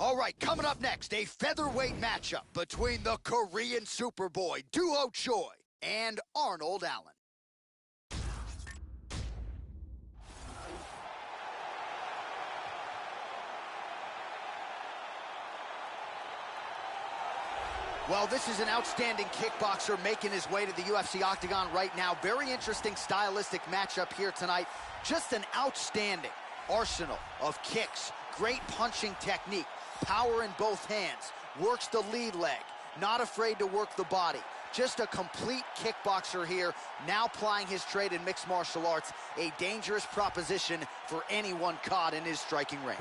All right, coming up next, a featherweight matchup between the Korean Superboy, Doo-Ho Choi, and Arnold Allen. Well, this is an outstanding kickboxer making his way to the UFC octagon right now. Very interesting stylistic matchup here tonight. Just an outstanding arsenal of kicks, great punching technique, power in both hands, works the lead leg, not afraid to work the body. Just a complete kickboxer here, now plying his trade in mixed martial arts, a dangerous proposition for anyone caught in his striking range.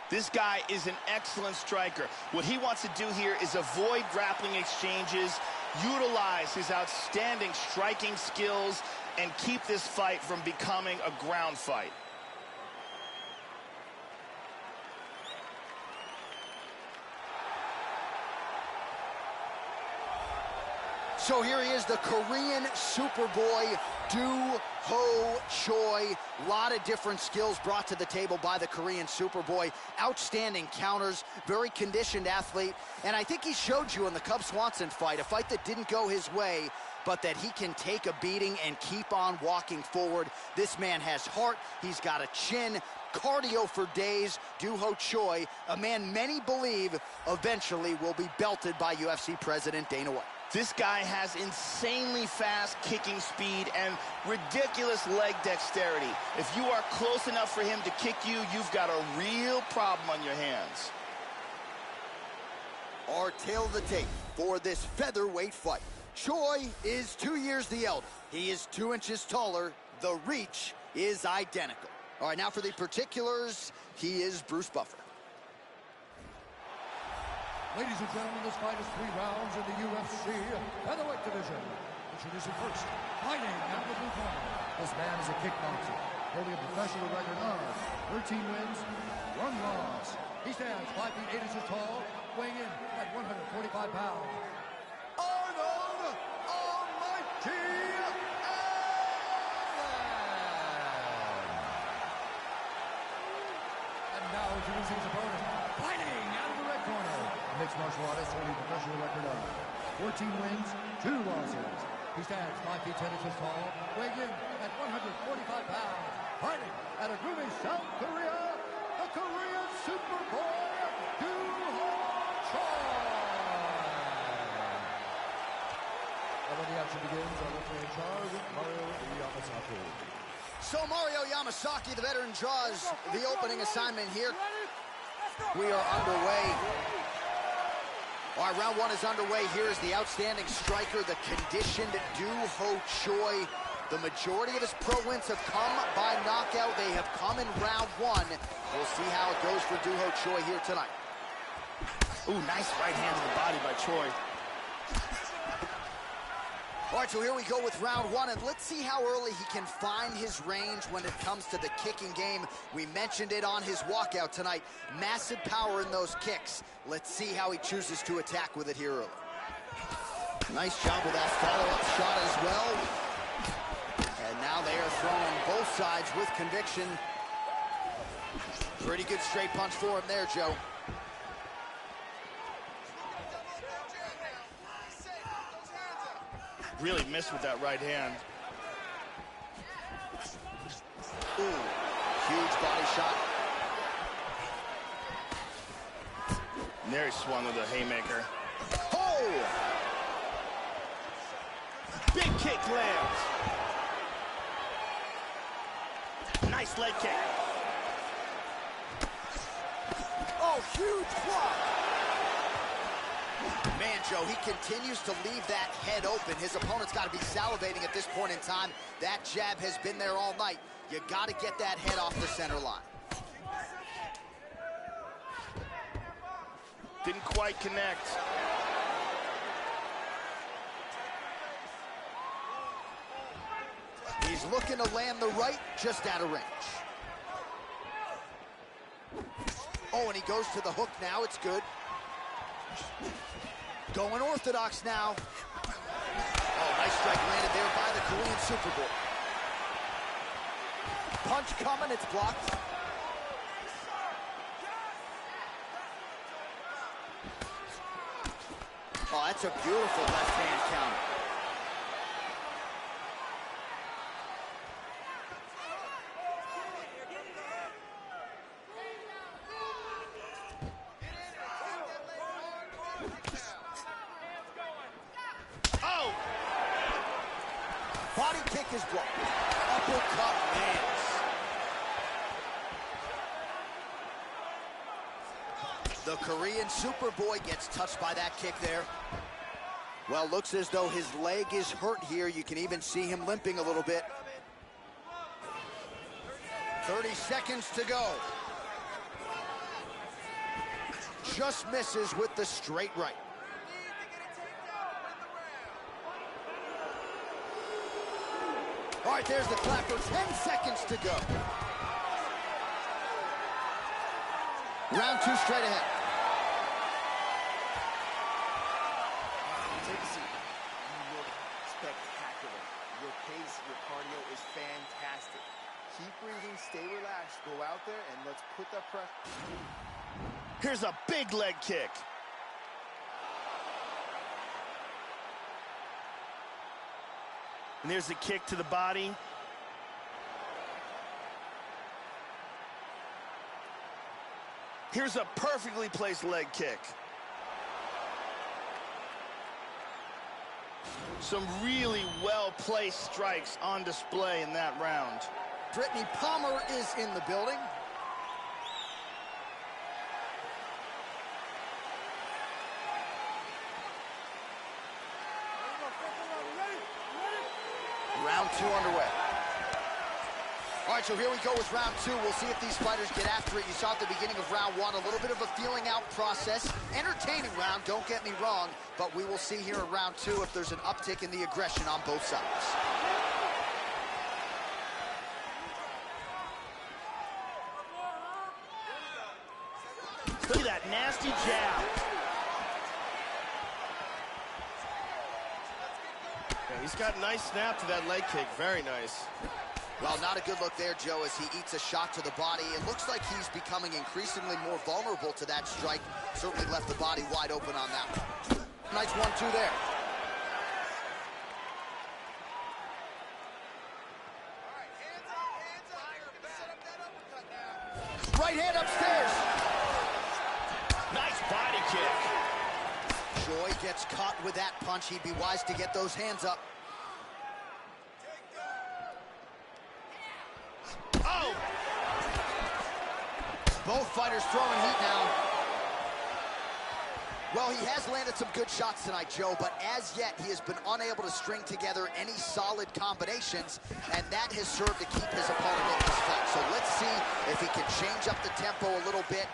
This guy is an excellent striker. What he wants to do here is avoid grappling exchanges, utilize his outstanding striking skills, and keep this fight from becoming a ground fight. So here he is, the Korean Superboy, Doo-Ho Choi. A lot of different skills brought to the table by the Korean Superboy. Outstanding counters, very conditioned athlete. And I think he showed you in the Cub-Swanson fight, a fight that didn't go his way, but that he can take a beating and keep on walking forward. This man has heart, he's got a chin, cardio for days. Doo-Ho Choi, a man many believe eventually will be belted by UFC President Dana White. This guy has insanely fast kicking speed and ridiculous leg dexterity. If you are close enough for him to kick you, you've got a real problem on your hands. Our tale of the tape for this featherweight fight. Choi is 2 years the elder. He is 2 inches taller. The reach is identical. All right, now for the particulars, he is Bruce Buffer. Ladies and gentlemen, this fight is 3 rounds in the UFC featherweight division. Introducing first, fighting out of the blue corner. This man is a kickboxer, holding a professional record of 13 wins, 1 loss. He stands 5 feet 8 inches tall, weighing in at 145 pounds. Arnold Almighty Allen! And now introducing his opponent, fighting out of the red corner. Mixed martial artist holding a professional record of 14 wins, 2 losses. He stands 5 feet 10 inches tall, weighing in at 145 pounds. Fighting out of Gumi, South Korea, the Korean Superboy, Doo-Ho Choi. And when the action begins, our referee in charge, Mario Yamasaki. So Mario Yamasaki, the veteran, draws the opening assignment here. We are underway. All right, round 1 is underway. Here is the outstanding striker, the conditioned Doo-Ho Choi. The majority of his pro wins have come by knockout. They have come in round 1. We'll see how it goes for Doo-Ho Choi here tonight. Ooh, nice right hand to the body by Choi. All right, so here we go with round 1, and let's see how early he can find his range when it comes to the kicking game. We mentioned it on his walkout tonight. Massive power in those kicks. Let's see how he chooses to attack with it here early. Nice job with that follow-up shot as well. And now they are throwing both sides with conviction. Pretty good straight punch for him there, Joe. Really missed with that right hand. Ooh, huge body shot. And there he swung with a haymaker. Oh! Big kick lands. Nice leg kick. Oh, huge block. Man, Joe, he continues to leave that head open. His opponent's got to be salivating at this point in time. That jab has been there all night. You got to get that head off the center line. Didn't quite connect. He's looking to land the right, just out of range. Oh, and he goes to the hook now. It's good. Going orthodox now. Oh, nice strike landed there by the Korean Superboy. Punch coming, it's blocked. that's a beautiful left-hand counter. Oh! Body kick is blocked. Uppercut lands. The Korean Superboy gets touched by that kick there. Well, looks as though his leg is hurt here. You can even see him limping a little bit. 30 seconds to go. Just misses with the straight right. All right, there's the clapper. 10 seconds to go. Round 2 straight ahead. Take a seat. You look spectacular. Your pace, your cardio is fantastic. Keep breathing, stay relaxed, go out there, and let's put that pressure. Here's a big leg kick. And there's a kick to the body. Here's a perfectly placed leg kick. Some really well-placed strikes on display in that round. Brittany Palmer is in the building. Round 2 underway. All right, so here we go with round 2. We'll see if these fighters get after it. You saw at the beginning of round 1 a little bit of a feeling out process. Entertaining round, don't get me wrong, but we will see here in round 2 if there's an uptick in the aggression on both sides. Look at that nasty jab. Yeah, he's got a nice snap to that leg kick. Very nice. Well, not a good look there, Joe, as he eats a shot to the body. It looks like he's becoming increasingly more vulnerable to that strike. Certainly left the body wide open on that one. Nice 1-2 there. Right hand upstairs. Nice body kick. Joy gets caught with that punch. He'd be wise to get those hands up. Oh! Both fighters throwing heat now. Well, he has landed some good shots tonight, Joe, but as yet he has been unable to string together any solid combinations, and that has served to keep his opponent in this fight. So let's see if he can change up the tempo a little bit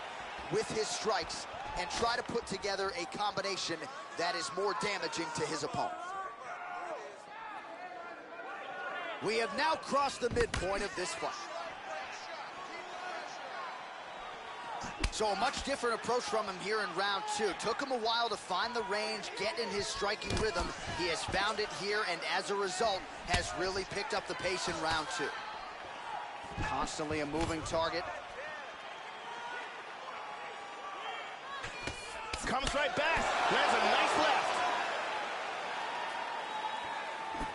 with his strikes and try to put together a combination that is more damaging to his opponent. We have now crossed the midpoint of this fight. So a much different approach from him here in round 2. Took him a while to find the range, get in his striking rhythm. He has found it here, and as a result, has really picked up the pace in round 2. Constantly a moving target. Comes right back. Lands a nice left.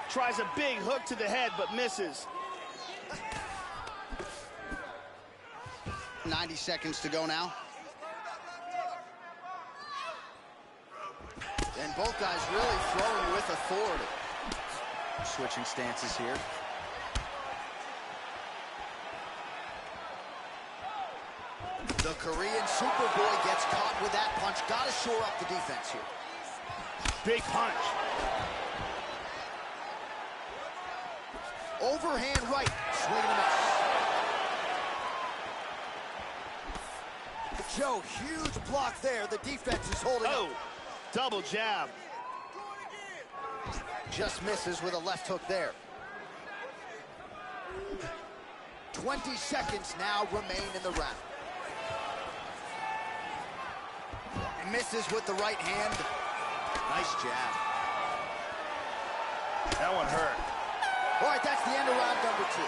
Tries a big hook to the head, but misses. 90 seconds to go now. And both guys really throwing with authority. Switching stances here. The Korean Superboy gets caught with that punch. Gotta shore up the defense here. Big punch. Overhand right. Swing and a miss. Joe, huge block there. The defense is holding up. Double jab. Just misses with a left hook there. 20 seconds now remain in the round. Misses with the right hand. Nice jab. That one hurt. All right, that's the end of round number 2.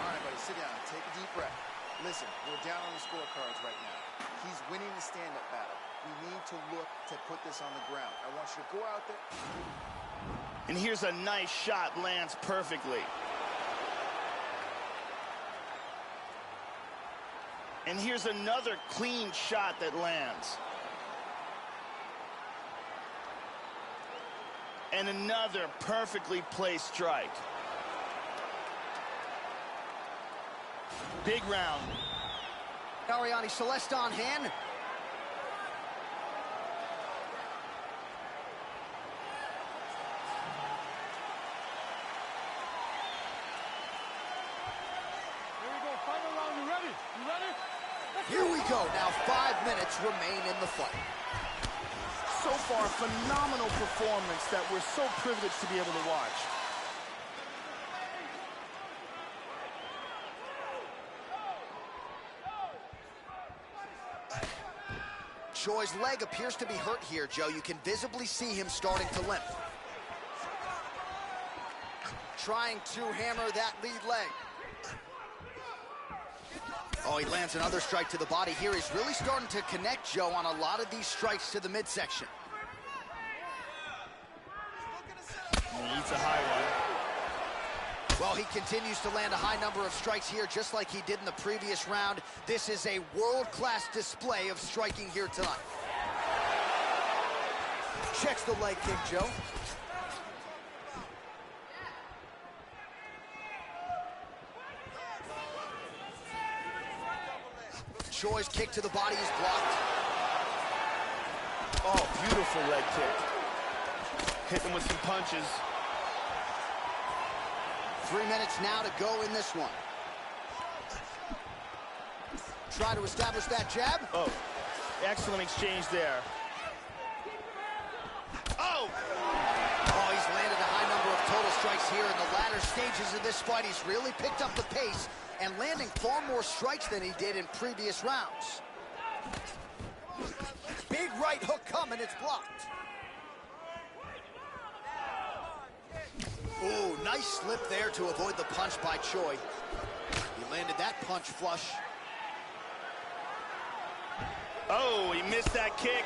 All right, buddy, sit down. Take a deep breath. Listen, we're down on the scorecards right now. He's winning the stand-up battle. We need to look to put this on the ground. I want you to go out there. And here's a nice shot, lands perfectly. And here's another clean shot that lands. And another perfectly placed strike. Big round. Ariane Celeste on hand. Here we go. Now 5 minutes remain in the fight. So far, phenomenal performance that we're so privileged to be able to watch. Choi's leg appears to be hurt here, Joe. You can visibly see him starting to limp. Trying to hammer that lead leg. Oh, he lands another strike to the body here. He's really starting to connect, Joe, on a lot of these strikes to the midsection. He eats a high one. Well, he continues to land a high number of strikes here, just like he did in the previous round. This is a world-class display of striking here tonight. Checks the leg kick, Joe. Choi's kick to the body is blocked. Oh, beautiful leg kick. Hit him with some punches. 3 minutes now to go in this one. Try to establish that jab. Oh, excellent exchange there. Oh! Oh, he's landed a high number of total strikes here in the latter stages of this fight. He's really picked up the pace and landing far more strikes than he did in previous rounds. Big right hook coming, it's blocked. Ooh, nice slip there to avoid the punch by Choi. He landed that punch flush. Oh, he missed that kick.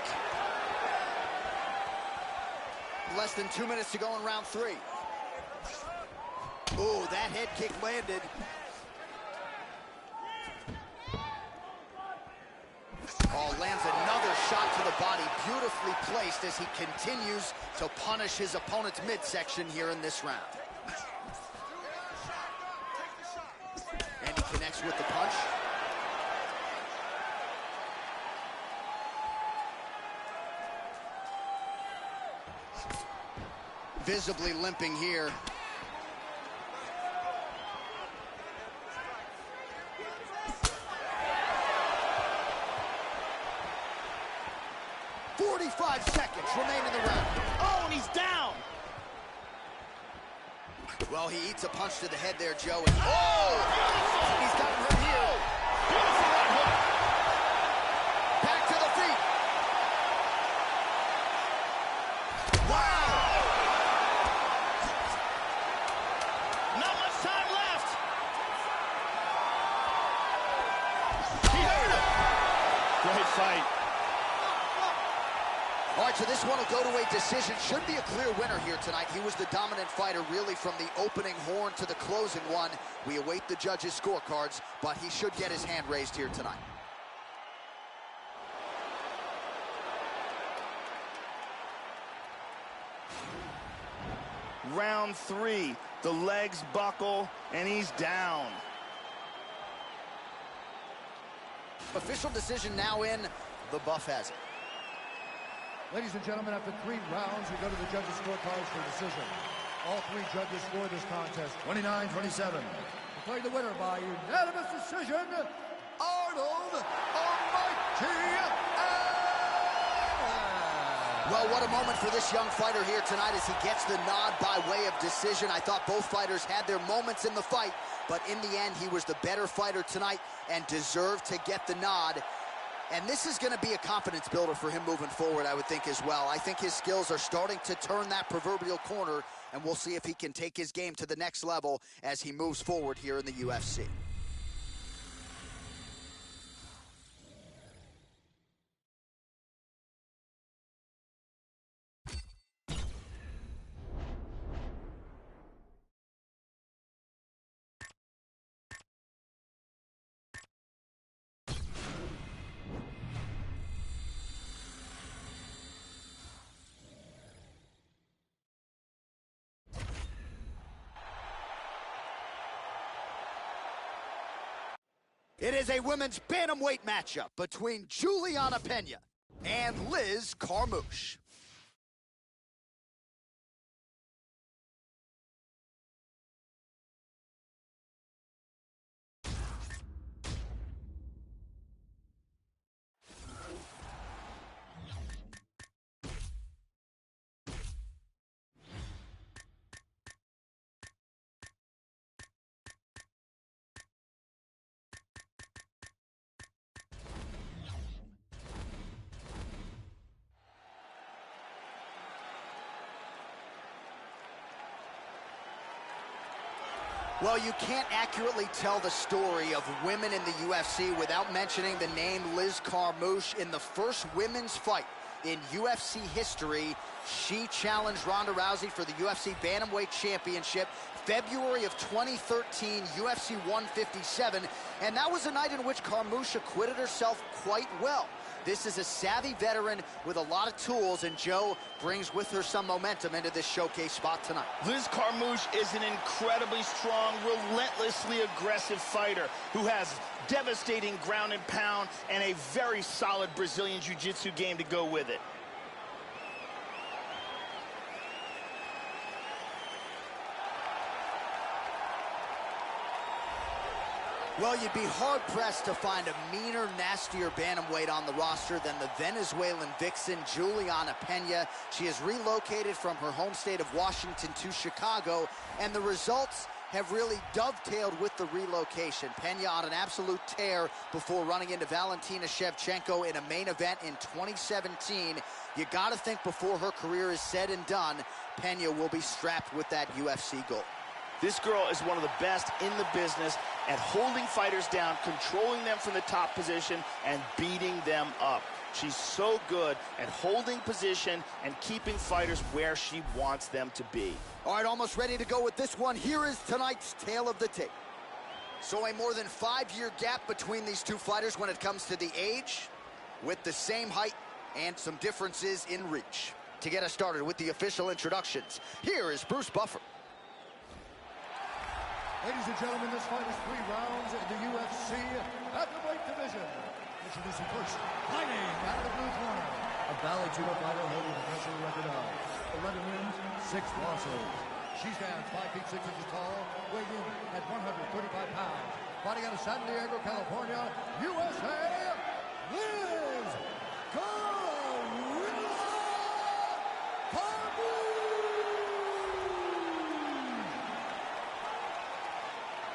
Less than 2 minutes to go in round 3. Ooh, that head kick landed. Oh, lands another shot to the body, beautifully placed as he continues to punish his opponent's midsection here in this round. And he connects with the punch. Visibly limping here. Five seconds remain in the round. Oh, and he's down. Well, he eats a punch to the head there, Joe. And oh! He's got him hurt here. Beautiful right hook. Back to the feet. Wow! Not much time left. He hurt him. Great fight. All right, so this one will go to a decision. Should be a clear winner here tonight. He was the dominant fighter really from the opening horn to the closing one. We await the judges' scorecards, but he should get his hand raised here tonight. Round 3, the legs buckle, and he's down. Official decision now in. The buff has it. Ladies and gentlemen, after 3 rounds, we go to the judges' scorecards for decision. All 3 judges scored this contest 29-27. Declared the winner by unanimous decision, Arnold Almighty. Well, what a moment for this young fighter here tonight as he gets the nod by way of decision. I thought both fighters had their moments in the fight, but in the end, he was the better fighter tonight and deserved to get the nod. And this is going to be a confidence builder for him moving forward, I would think, as well. I think his skills are starting to turn that proverbial corner, and we'll see if he can take his game to the next level as he moves forward here in the UFC. It is a women's bantamweight matchup between Juliana Pena and Liz Carmouche. Well, you can't accurately tell the story of women in the UFC without mentioning the name Liz Carmouche. In the first women's fight in UFC history, she challenged Ronda Rousey for the UFC Bantamweight Championship, February of 2013, UFC 157, and that was a night in which Carmouche acquitted herself quite well. This is a savvy veteran with a lot of tools, and Joe brings with her some momentum into this showcase spot tonight. Liz Carmouche is an incredibly strong, relentlessly aggressive fighter who has devastating ground and pound and a very solid Brazilian jiu-jitsu game to go with it. Well, you'd be hard-pressed to find a meaner, nastier bantamweight on the roster than the Venezuelan vixen, Juliana Pena. She has relocated from her home state of Washington to Chicago, and the results have really dovetailed with the relocation. Pena on an absolute tear before running into Valentina Shevchenko in a main event in 2017. You got to think before her career is said and done, Pena will be strapped with that UFC gold. This girl is one of the best in the business at holding fighters down, controlling them from the top position, and beating them up. She's so good at holding position and keeping fighters where she wants them to be. All right, almost ready to go with this one. Here is tonight's tale of the tape. So a more than 5-year gap between these two fighters when it comes to the age, with the same height and some differences in reach. To get us started with the official introductions, here is Bruce Buffer. Ladies and gentlemen, this fight is 3 rounds in the UFC Bantamweight division. Introducing first, fighting out of the blue corner, a Valley Judo fighter holding a professional record of 11 wins, 6 losses. She stands 5 feet 6 inches tall, weighing in at 135 pounds. Fighting out of San Diego, California, USA, Liz Carmouche.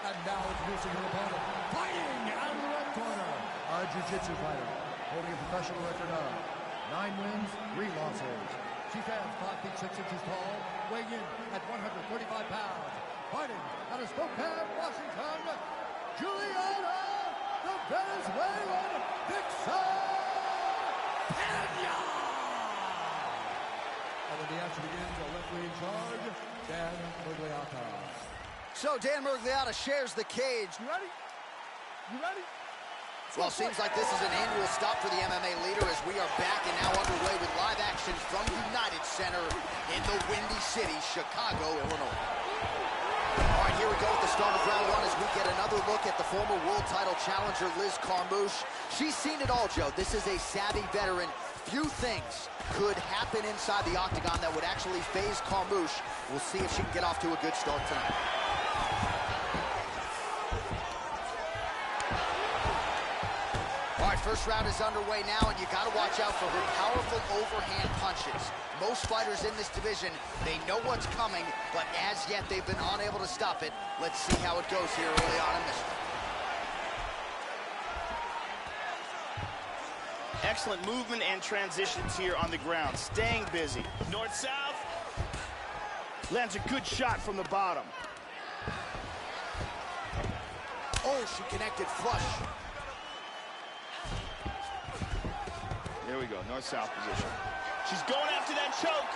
And now introducing her opponent, fighting out of the red corner, a jiu-jitsu fighter, holding a professional record of 9 wins, 3 losses. She stands 5 feet 6 inches tall, weighing in at 135 pounds. Fighting out of Spokane, Washington, Juliana, the Venezuelan vixen, Pena! And when the action begins, our referee in charge, Dan Murgliata. So Dan Murgliata shares the cage. You ready? You ready? Well, seems like this is an annual stop for the MMA leader as we are back and now underway with live action from United Center in the Windy City, Chicago, Illinois. All right, here we go with the start of round 1 as we get another look at the former world title challenger, Liz Carmouche. She's seen it all, Joe. This is a savvy veteran. Few things could happen inside the octagon that would actually faze Carmouche. We'll see if she can get off to a good start tonight. All right, first round is underway now, and you got to watch out for her powerful overhand punches. Most fighters in this division, they know what's coming, but as yet they've been unable to stop it. Let's see how it goes here early on in this one. Excellent movement and transitions here on the ground. Staying busy. North-south. Lands a good shot from the bottom. Oh, she connected flush. There we go, north-south position. She's going after that choke.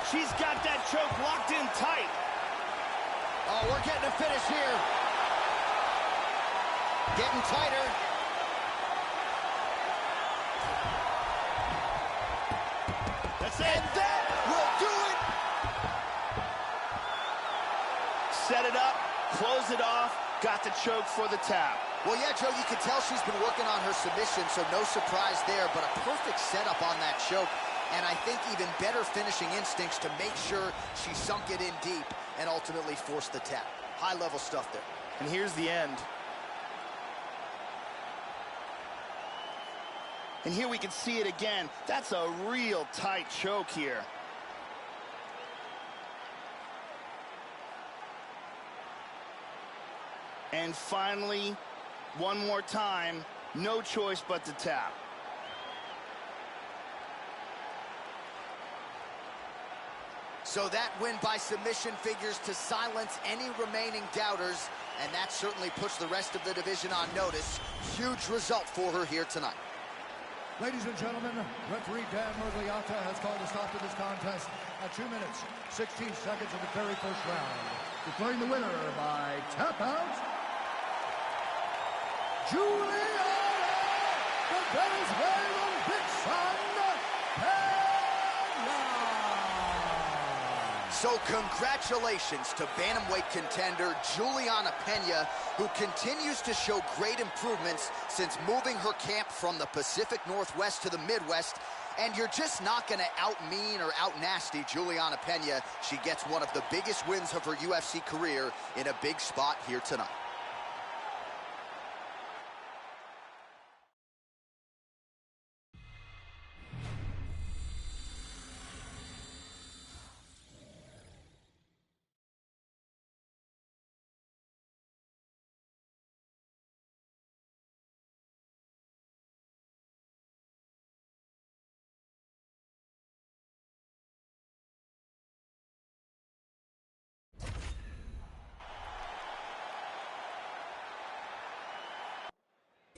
She's got that choke locked in tight. Oh, we're getting a finish here. Getting tighter. That's it. And that will do it. set it up, close it off, got the choke for the tap. Well, yeah, Joe, you can tell she's been working on her submission, so no surprise there, but a perfect setup on that choke, and I think even better finishing instincts to make sure she sunk it in deep and ultimately forced the tap. High-level stuff there. And here's the end. And here we can see it again. That's a real tight choke here. And finally, one more time, no choice but to tap. So that win by submission figures to silence any remaining doubters, and that certainly puts the rest of the division on notice. Huge result for her here tonight. Ladies and gentlemen, referee Dan Murgliata has called a stop to this contest at 2 minutes, 16 seconds of the very first round. Declaring the winner by tap out, Juliana, the Venezuelan Vixen, So congratulations to bantamweight contender Juliana Pena, who continues to show great improvements since moving her camp from the Pacific Northwest to the Midwest. And you're just not going to out-mean or out-nasty Juliana Pena. She gets one of the biggest wins of her UFC career in a big spot here tonight.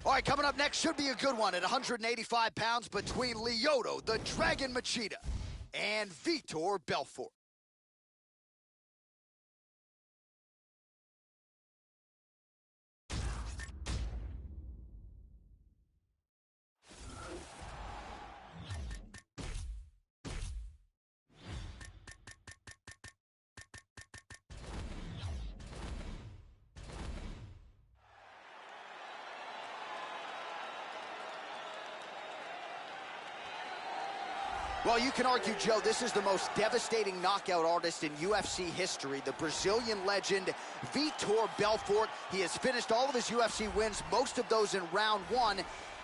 All right, coming up next should be a good one at 185 pounds between Lyoto, the Dragon Machida, and Vitor Belfort. Well, you can argue, Joe, this is the most devastating knockout artist in UFC history, the Brazilian legend Vitor Belfort. He has finished all of his UFC wins, most of those in round one,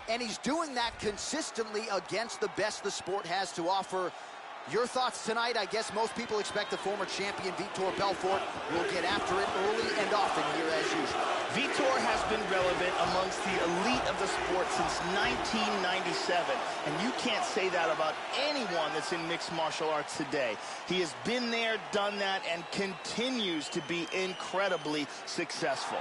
and he's doing that consistently against the best the sport has to offer. Your thoughts tonight? I guess most people expect the former champion Vitor Belfort will get after it early and often here as usual. Vitor has been relevant amongst the elite of the sport since 1997, and you can't say that about anyone that's in mixed martial arts today. He has been there, done that, and continues to be incredibly successful.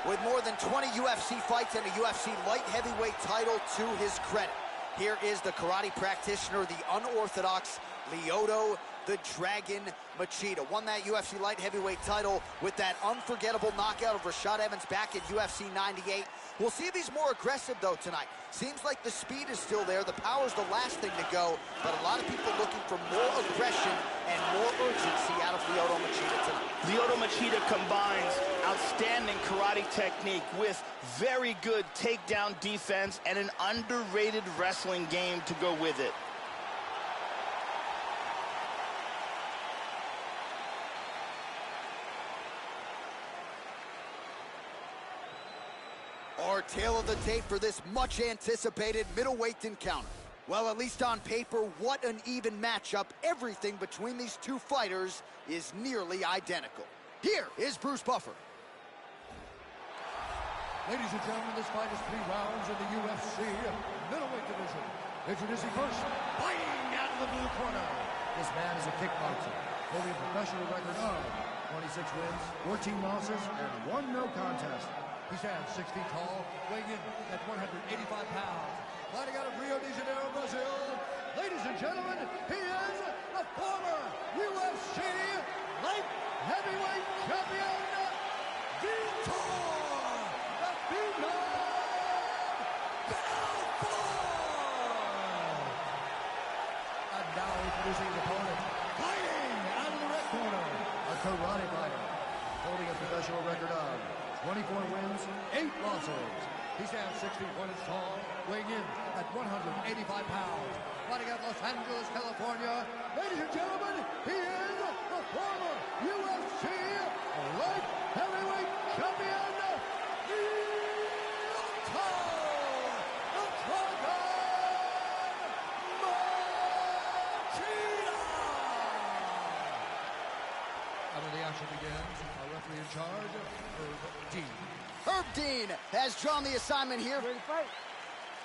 With more than 20 UFC fights and a UFC light heavyweight title to his credit, here is the karate practitioner, the unorthodox Lyoto, the Dragon Machida. Won that UFC light heavyweight title with that unforgettable knockout of Rashad Evans back in UFC 98. We'll see if he's more aggressive, though, tonight. Seems like the speed is still there. The power's the last thing to go, but a lot of people looking for more aggression and more urgency out of Lyoto Machida tonight. Lyoto Machida combines outstanding karate technique with very good takedown defense and an underrated wrestling game to go with it. Our tail of the tape for this much-anticipated middleweight encounter. Well, at least on paper, what an even matchup. Everything between these two fighters is nearly identical. Here is Bruce Buffer. Ladies and gentlemen, this fight is 3 rounds in the UFC middleweight division. Introducing first, fighting out of the blue corner. This man is a kickboxer, holding a professional record of 26 wins, 14 losses, and 1 no contest. He stands 6 feet tall, weighing in at 185 pounds. Fighting out of Rio de Janeiro, Brazil. Ladies and gentlemen, he is the former UFC light heavyweight champion, Vitor Belfort. And now introducing his opponent, fighting out of karate fighter, holding a professional record of 24 wins, 8 losses. He stands 60 inches tall, weighing in at 185 pounds. Fighting out Los Angeles, California. Ladies and gentlemen, he is the former UFC light heavyweight champion, begins. Our referee in charge, Herb Dean. Herb Dean has drawn the assignment here. Ready to fight?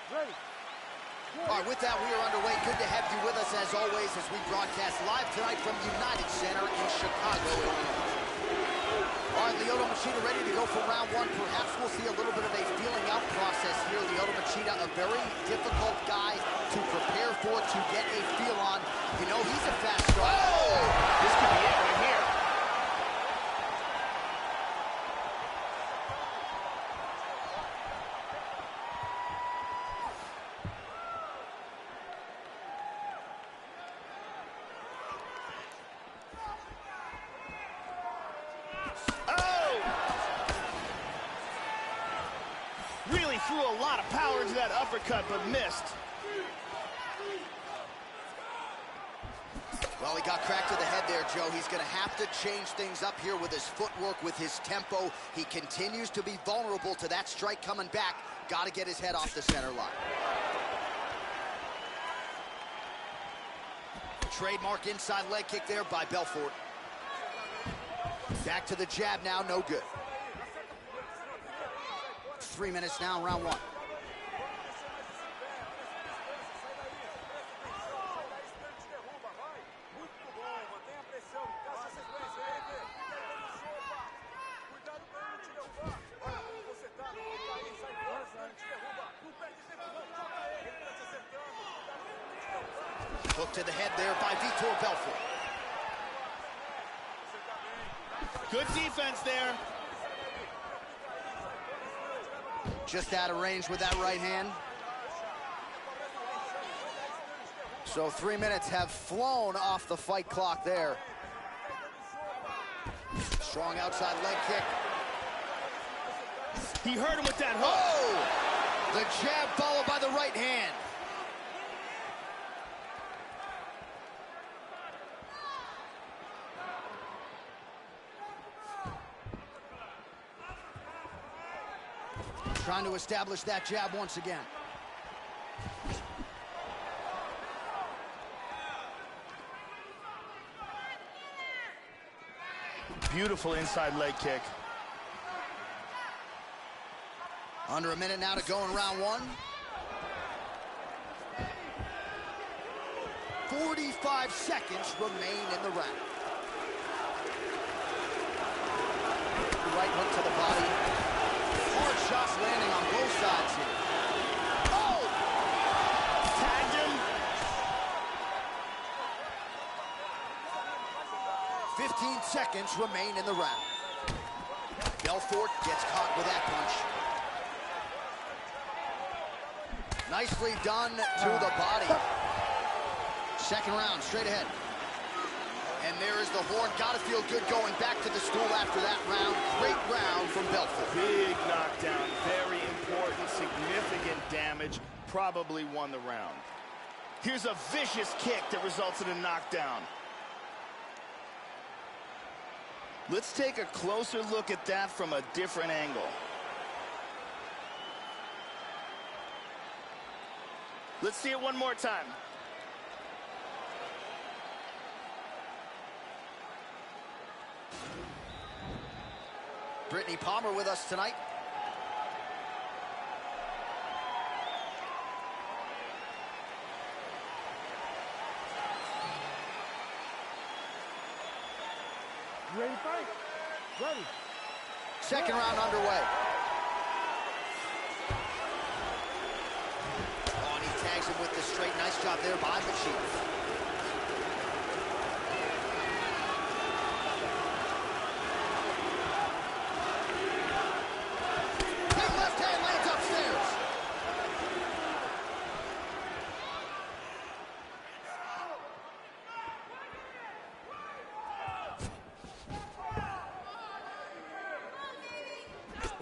Ready. All right, with that, we are underway. Good to have you with us, as always, as we broadcast live tonight from United Center in Chicago, Illinois. All right, Lyoto Machida ready to go for round one. Perhaps we'll see a little bit of a feeling out process here. Lyoto Machida, a very difficult guy to prepare for, to get a feel on. You know, he's a fast striker. Oh! This could be it right here. Really threw a lot of power into that uppercut, but missed. Well, he got cracked to the head there, Joe. He's going to have to change things up here with his footwork, with his tempo. He continues to be vulnerable to that strike coming back. Got to get his head off the center line. Trademark inside leg kick there by Belfort. Back to the jab now, no good. 3 minutes now, round one. Hook to the head there by Vitor Belfort. Good defense there. Just out of range with that right hand. So 3 minutes have flown off the fight clock there. Strong outside leg kick. He hurt him with that hook. Oh! The jab followed by the right hand. Trying to establish that jab once again. Beautiful inside leg kick. Under a minute now to go in round one. 45 seconds remain in the round. Right hook to the body. Hard shots landing on both sides here. Oh! Tagged him. 15 seconds remain in the round. Belfort gets caught with that punch. Nicely done to the body. Second round, straight ahead. And there is the horn. Gotta feel good going back to the stool after that round. Great round from Belfort. Big knockdown, very important, significant damage. Probably won the round. Here's a vicious kick that results in a knockdown. Let's take a closer look at that from a different angle. Let's see it one more time. Brittany Palmer with us tonight. Ready to fight? Ready. Second round underway. Oh, and he tags him with the straight. Nice job there by Machida.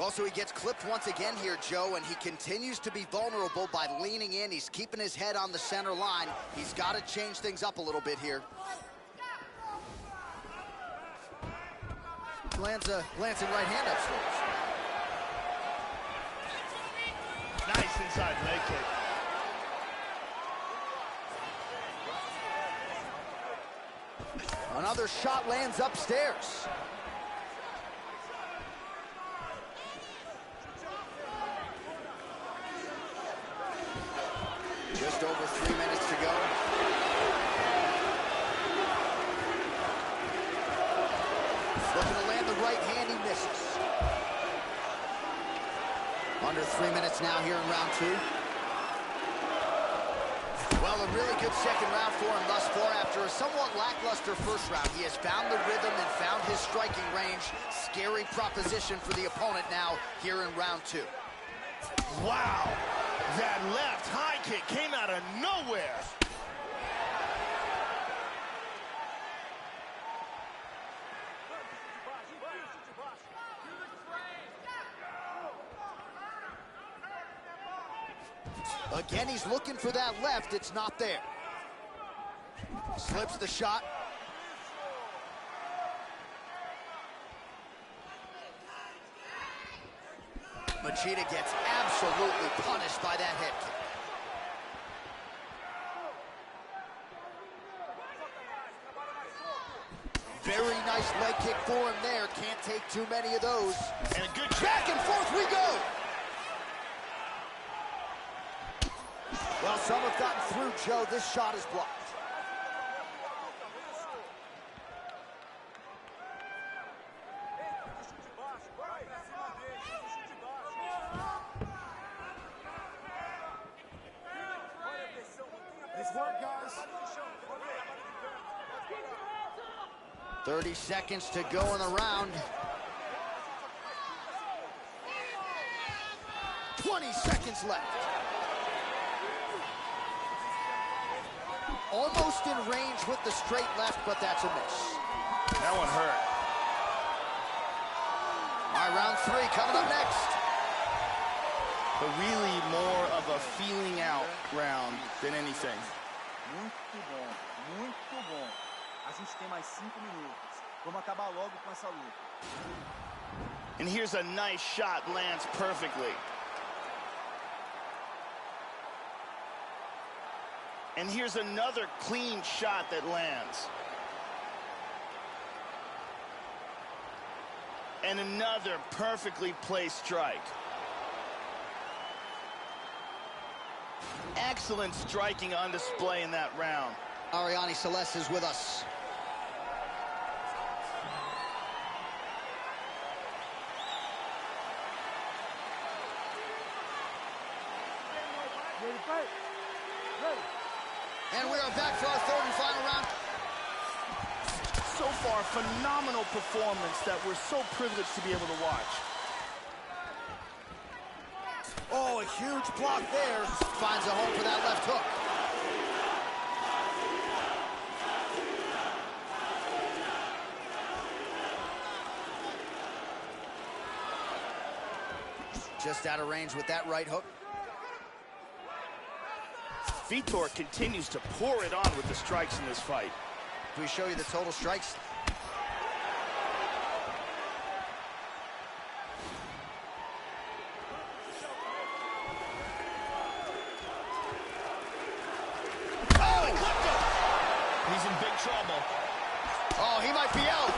Well, so he gets clipped once again here, Joe, and he continues to be vulnerable by leaning in. He's keeping his head on the center line. He's got to change things up a little bit here. Lands a glancing right hand upstairs. Nice inside leg kick. Another shot lands upstairs. Just over 3 minutes to go. Looking to land the right hand, he misses. Under 3 minutes now here in round 2. Well, a really good second round for him thus far. After a somewhat lackluster first round, he has found the rhythm and found his striking range. Scary proposition for the opponent now here in round 2. Wow, that left high kick came out of nowhere. Again, he's looking for that left. It's not there. Slips the shot. Machida gets absolutely punished by that head kick. Very nice leg kick for him there. Can't take too many of those. And a good back and forth we go. Well, some have gotten through, Joe. This shot is blocked. Nice work, guys. 30 seconds to go in the round. 20 seconds left. Almost in range with the straight left, but that's a miss. That one hurt. All right, round 3 coming up next. But really more of a feeling out round than anything. Muito bom, muito bom. A gente tem mais 5 minutos. Vamos acabar logo com essa luta. And here's a nice shot, lands perfectly. And here's another clean shot that lands. And another perfectly placed strike. Excellent striking on display in that round. Ariane Celeste is with us. Ready to fight? Ready. And we are back for our 3rd and final round. So far, phenomenal performance that we're so privileged to be able to watch. Oh, a huge block there. Finds a home for that left hook. Just out of range with that right hook. Vitor continues to pour it on with the strikes in this fight. Do we show you the total strikes? Oh, he clipped him! He's in big trouble. Oh, he might be out.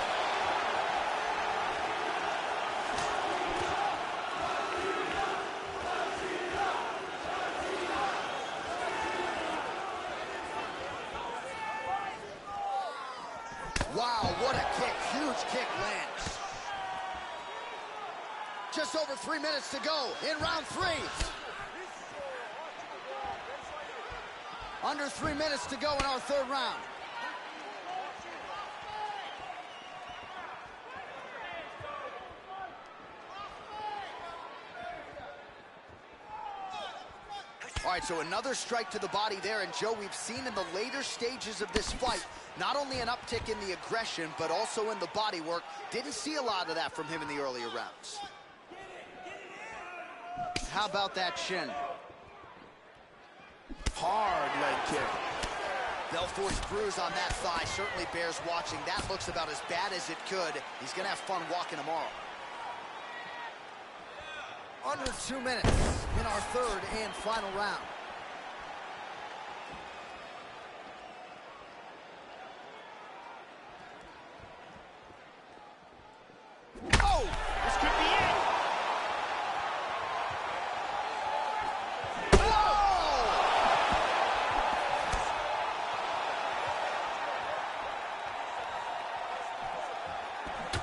Wow, what a kick. Huge kick lands. Just over 3 minutes to go in round 3. Under 3 minutes to go in our 3rd round. All right, so another strike to the body there. And, Joe, we've seen in the later stages of this fight, not only an uptick in the aggression, but also in the body work. Didn't see a lot of that from him in the earlier rounds. How about that shin? Hard leg kick. Belfort's bruise on that thigh certainly bears watching. That looks about as bad as it could. He's going to have fun walking tomorrow. Under 2 minutes in our third and final round. Oh, this could be it.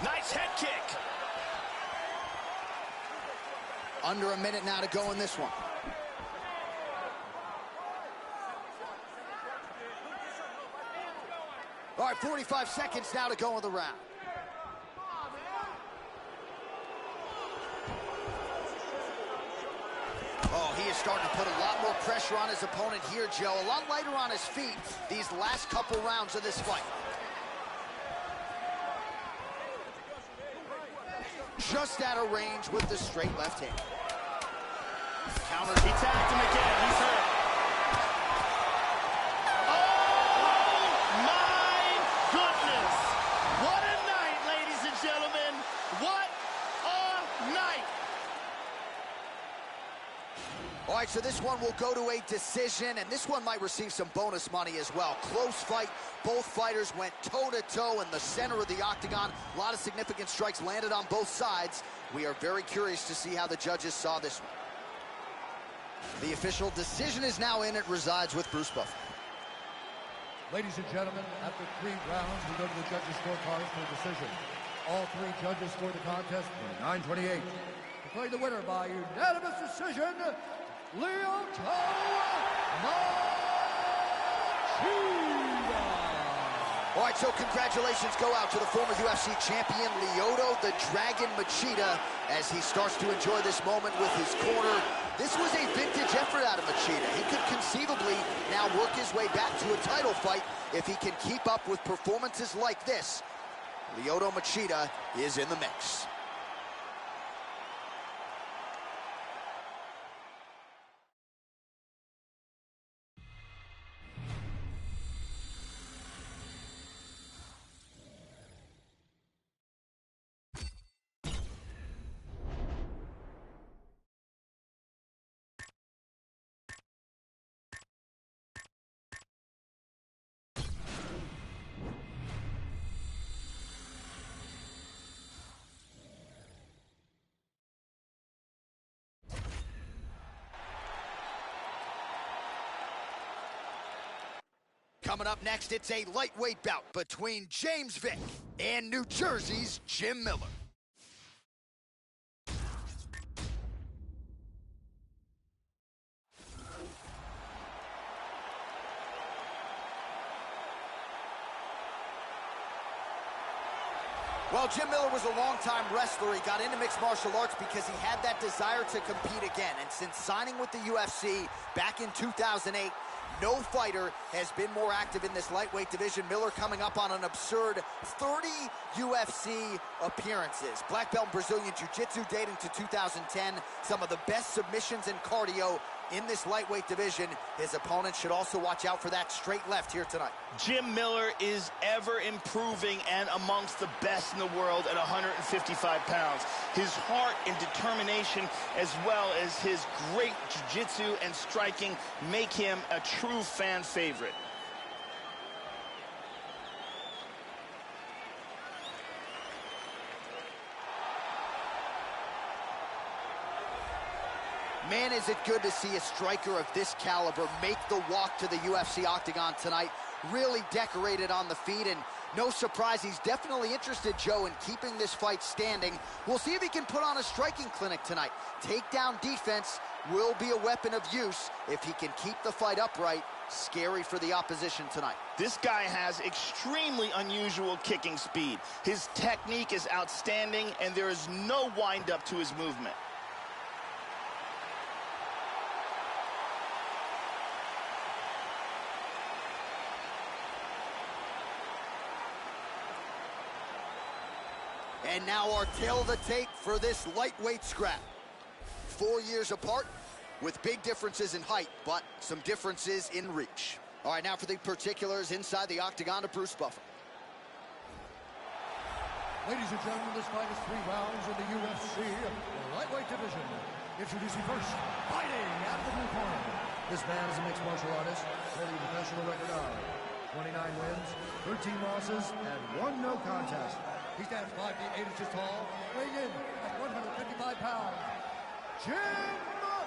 Nice head kick. Under a minute now to go in this one. All right, 45 seconds now to go in the round. Oh, he is starting to put a lot more pressure on his opponent here, Joe. A lot lighter on his feet these last couple rounds of this fight. Just out of range with the straight left hand. Counter. He tapped him again. He's hurt. Oh, my goodness. What a night, ladies and gentlemen. What a night. All right, so this one will go to a decision, and this one might receive some bonus money as well. Close fight. Both fighters went toe-to-toe in the center of the octagon. A lot of significant strikes landed on both sides. We are very curious to see how the judges saw this one. The official decision is now in. It resides with Bruce Buffer. Ladies and gentlemen, after 3 rounds, we go to the judges' scorecards for a decision. All 3 judges scored the contest 29-28. Declaring the winner by unanimous decision, Lyoto Machida. All right, so congratulations go out to the former UFC champion, Lyoto the Dragon Machida, as he starts to enjoy this moment with his corner. This was a vintage effort out of Machida. He could conceivably now work his way back to a title fight if he can keep up with performances like this. Lyoto Machida is in the mix. Coming up next, it's a lightweight bout between James Vick and New Jersey's Jim Miller. Well, Jim Miller was a longtime wrestler. He got into mixed martial arts because he had that desire to compete again. And since signing with the UFC back in 2008, no fighter has been more active in this lightweight division. Miller coming up on an absurd 30 UFC appearances. Black belt in Brazilian Jiu-Jitsu dating to 2010. Some of the best submissions and cardio in this lightweight division. His opponent should also watch out for that straight left here tonight. Jim Miller is ever improving and amongst the best in the world at 155 pounds. His heart and determination, as well as his great jiu-jitsu and striking, make him a true fan favorite. Man, is it good to see a striker of this caliber make the walk to the UFC octagon tonight. Really decorated on the feet, and no surprise, he's definitely interested, Joe, in keeping this fight standing. We'll see if he can put on a striking clinic tonight. Takedown defense will be a weapon of use if he can keep the fight upright. Scary for the opposition tonight. This guy has extremely unusual kicking speed. His technique is outstanding, and there is no wind-up to his movement. And now our tail of the tape for this lightweight scrap. 4 years apart, with big differences in height, but some differences in reach. All right, now for the particulars inside the octagon of Bruce Buffer. Ladies and gentlemen, this fight is 3 rounds in the UFC lightweight division. Introducing first, fighting out of the blue corner. This man is a mixed martial artist, holding a professional record of 29 wins, 13 losses, and 1 no contest. He stands 5 feet 8 inches tall, weighing in at 155 pounds. Jim Miller!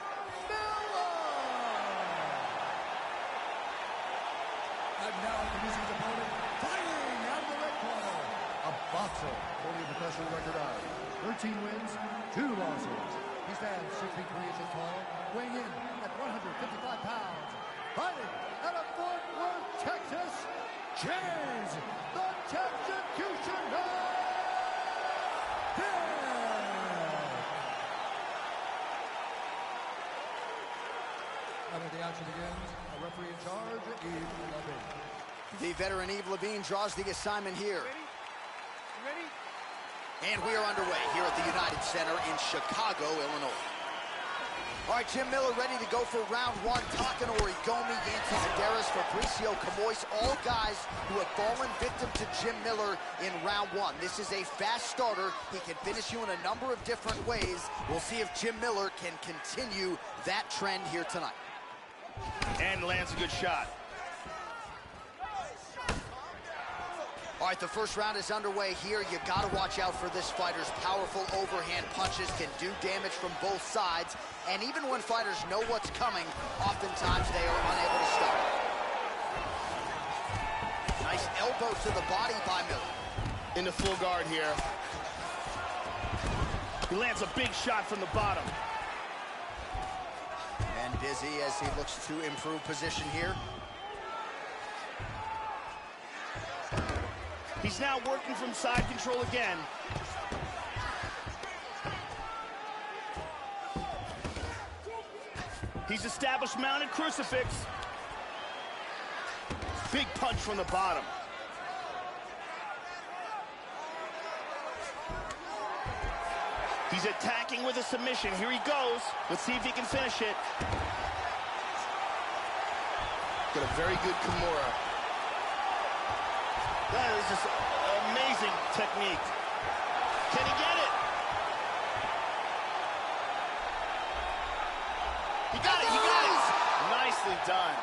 And now introducing his opponent, fighting out of the red corner. A boxer, holding a professional record of 13 wins, 2 losses. He stands 6 feet 3 inches tall, weighing in at 155 pounds. Fighting out of Fort Worth, Texas, James, the Texecutioner! And when the action begins, a referee in charge, Yves Levine. The veteran Yves Levine draws the assignment here. Ready? And we are underway here at the United Center in Chicago, Illinois. All right, Jim Miller ready to go for round 1. Takanori, Gomi, Yancy Medeiros, Fabricio Camois, all guys who have fallen victim to Jim Miller in round 1. This is a fast starter. He can finish you in a number of different ways. We'll see if Jim Miller can continue that trend here tonight. And lands a good shot. All right, the first round is underway here. You got to watch out for this fighter's powerful overhand punches, can do damage from both sides. And even when fighters know what's coming, oftentimes they are unable to stop it. Nice elbow to the body by Miller. Into full guard here. He lands a big shot from the bottom. And dizzy as he looks to improve position here. He's now working from side control again. He's established mounted crucifix. Big punch from the bottom. He's attacking with a submission. Here he goes. Let's see if he can finish it. Got a very good Kimura. That is just amazing technique. Can he get it? He got it, he got it. Nicely done.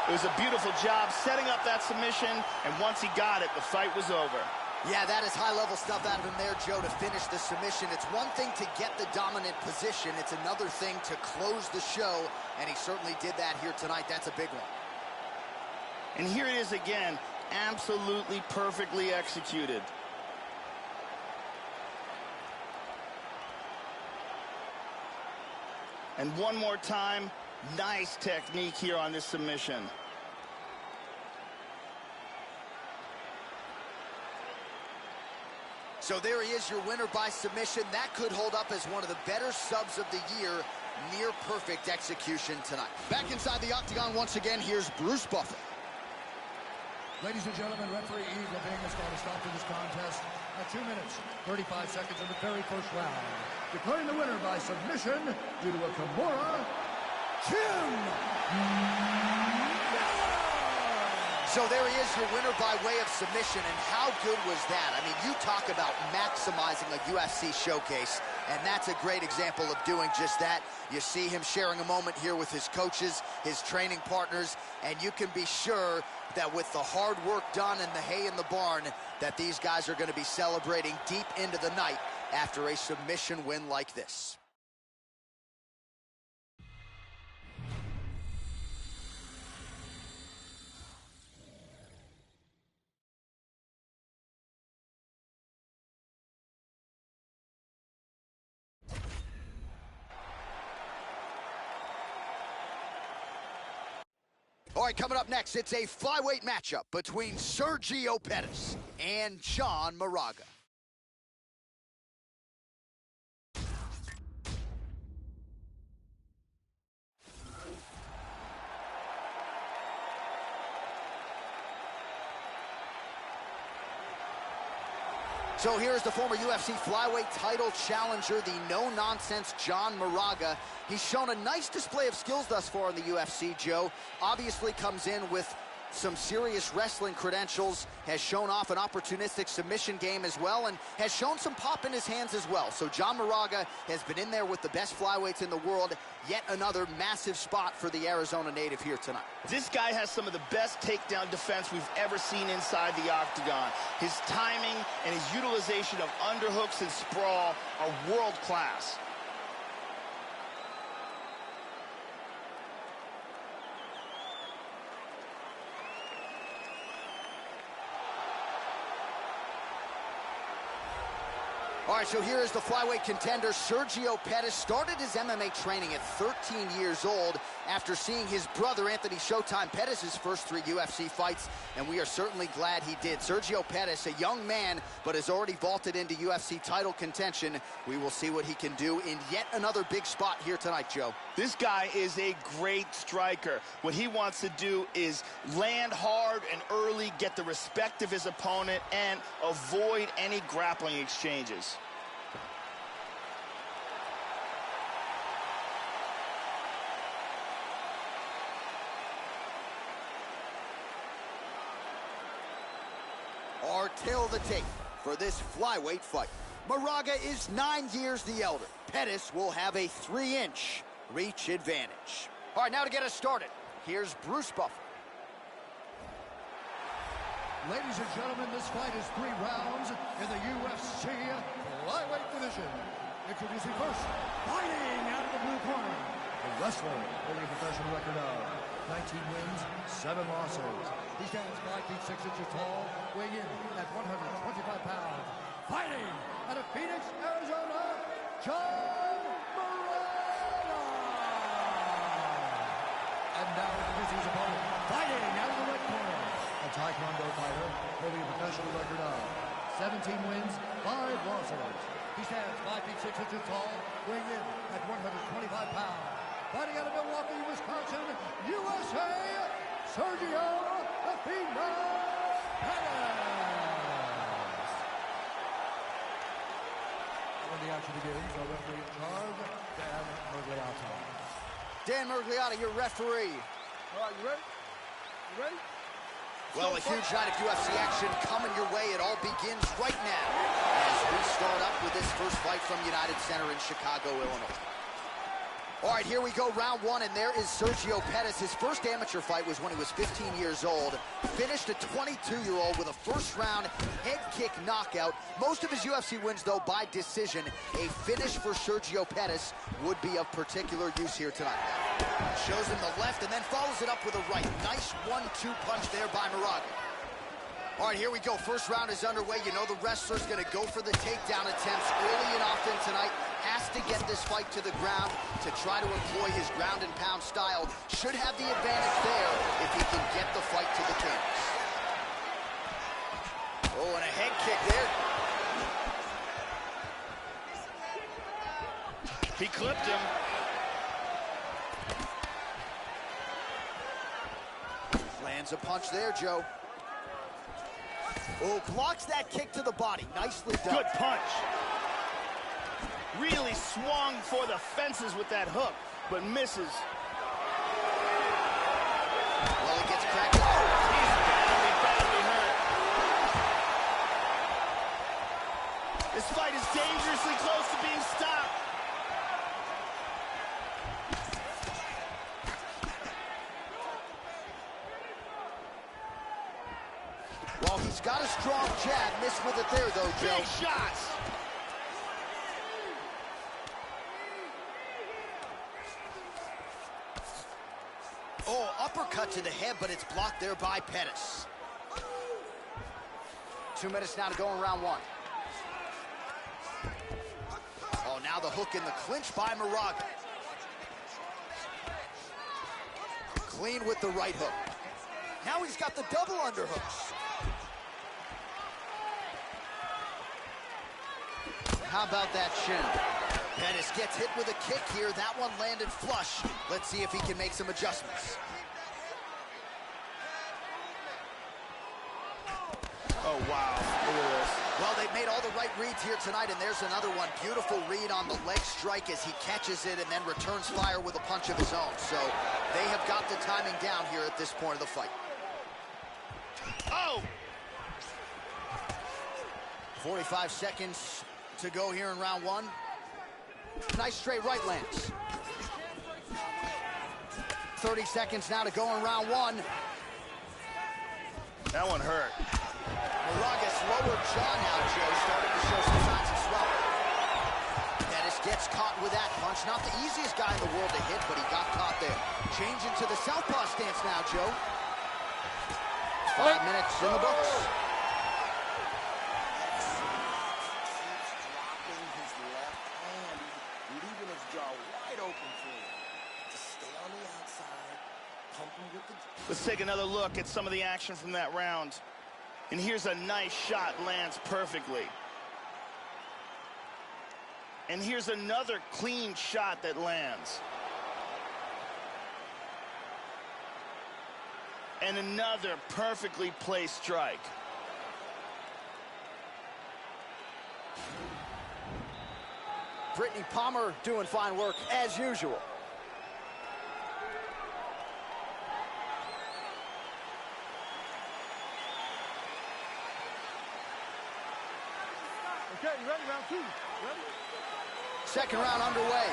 It was a beautiful job setting up that submission, and once he got it, the fight was over. Yeah, that is high-level stuff out of him there, Joe, to finish the submission. It's one thing to get the dominant position. It's another thing to close the show, and he certainly did that here tonight. That's a big one. And here it is again, absolutely perfectly executed. And one more time, nice technique here on this submission. So there he is, your winner by submission. That could hold up as one of the better subs of the year. Near perfect execution tonight. Back inside the octagon once again, here's Bruce Buffer. Ladies and gentlemen, referee Yves Levine has called a stop to this contest at 2 minutes, 35 seconds in the very first round. Declaring the winner by submission due to a Kimura, Jim Miller! So there he is, your winner by way of submission, and how good was that? I mean, you talk about maximizing a UFC showcase, and that's a great example of doing just that. You see him sharing a moment here with his coaches, his training partners, and you can be sure that with the hard work done and the hay in the barn, that these guys are going to be celebrating deep into the night after a submission win like this. All right, coming up next, it's a flyweight matchup between Sergio Pettis and John Moraga. So here's the former UFC flyweight title challenger, the no-nonsense John Moraga. He's shown a nice display of skills thus far in the UFC, Joe. Obviously comes in with some serious wrestling credentials, has shown off an opportunistic submission game as well, and has shown some pop in his hands as well. So John Moraga has been in there with the best flyweights in the world. Yet another massive spot for the Arizona native here tonight. This guy has some of the best takedown defense we've ever seen inside the octagon. His timing and his utilization of underhooks and sprawl are world class. All right, so here is the flyweight contender, Sergio Pettis. Started his MMA training at 13 years old after seeing his brother, Anthony Showtime Pettis' first 3 UFC fights, and we are certainly glad he did. Sergio Pettis, a young man, but has already vaulted into UFC title contention. We will see what he can do in yet another big spot here tonight, Joe. This guy is a great striker. What he wants to do is land hard and early, get the respect of his opponent, and avoid any grappling exchanges. Our tale of the tape for this flyweight fight. Moraga is 9 years the elder. Pettis will have a 3-inch reach advantage. All right, now to get us started, here's Bruce Buffer. Ladies and gentlemen, this fight is 3 rounds in the UFC flyweight division. Introducing first, fighting out of the blue corner, the wrestler holding a professional record of 19 wins, 7 losses. He stands 5 feet 6 inches tall, weighing in at 125 pounds. Fighting out of Phoenix, Arizona, John Moraga. And now introducing his opponent, fighting out of the red corner, a Taekwondo fighter holding a professional record of 17 wins, 5 losses. He stands 5 feet 6 inches tall, weighing in at 125 pounds. Fighting out of Milwaukee, Wisconsin, USA, Sergio FN. When the action begins, our referee in charge, Dan Mergliotta. Dan Mergliotta, your referee. All right, you ready? You ready? Well, a huge night of UFC action coming your way. It all begins right now as we start up with this first fight from United Center in Chicago, Illinois. All right, here we go, round 1, and there is Sergio Pettis. His first amateur fight was when he was 15 years old. Finished a 22-year-old with a first-round head kick knockout. Most of his UFC wins, though, by decision. A finish for Sergio Pettis would be of particular use here tonight. Shows him the left and then follows it up with a right. Nice 1-2 punch there by Moraga. All right, here we go. First round is underway. You know the wrestler's going to go for the takedown attempts early and often tonight. Has to get this fight to the ground to try to employ his ground and pound style. Should have the advantage there if he can get the fight to the canvas. Oh, and a head kick there. He clipped him. Lands a punch there, Joe. Oh, blocks that kick to the body. Nicely done. Good punch. Really swung for the fences with that hook, but misses. Well, it gets cracked. He's badly, badly hurt. This fight is dangerously close to being stopped. Well, he's got a strong jab. Missed with it there, though, Joe. Big shots. Oh, uppercut to the head, but it's blocked there by Pettis. 2 minutes now to go in round 1. Oh, now the hook in the clinch by Moraga. Clean with the right hook. Now he's got the double underhooks. How about that shin? Pettis gets hit with a kick here. That one landed flush. Let's see if he can make some adjustments. Oh, wow. Look at this. Well, they made all the right reads here tonight, and there's another one. Beautiful read on the leg strike as he catches it and then returns fire with a punch of his own. So they have got the timing down here at this point of the fight. Oh! 45 seconds to go here in round one. Nice straight right lands. 30 seconds now to go in round one. That one hurt. Moragas' lower jaw now, Joe, starting to show some signs of swelling. Pettis gets caught with that punch. Not the easiest guy in the world to hit, but he got caught there. Changing to the southpaw stance now, Joe. 5 minutes in the books. Dropping his left hand, leaving his jaw wide open for him. Just stay on the outside, pump him with the... Let's take another look at some of the action from that round. And here's a nice shot, lands perfectly. And here's another clean shot that lands. And another perfectly placed strike. Brittany Palmer doing fine work as usual. Okay, you ready? Round two. Ready? Second round underway.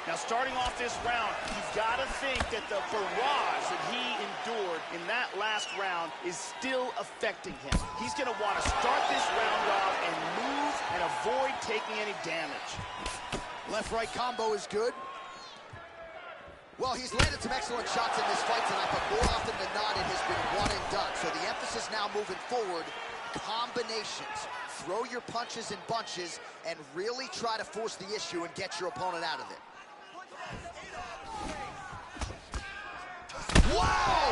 Now, starting off this round, you've got to think that the barrage that he endured in that last round is still affecting him. He's going to want to start this round off and move and avoid taking any damage. Left-right combo is good. Well, he's landed some excellent shots in this fight tonight, but more often than not, it has been one and done. So the emphasis now moving forward, combinations. Throw your punches in bunches and really try to force the issue and get your opponent out of it. Wow!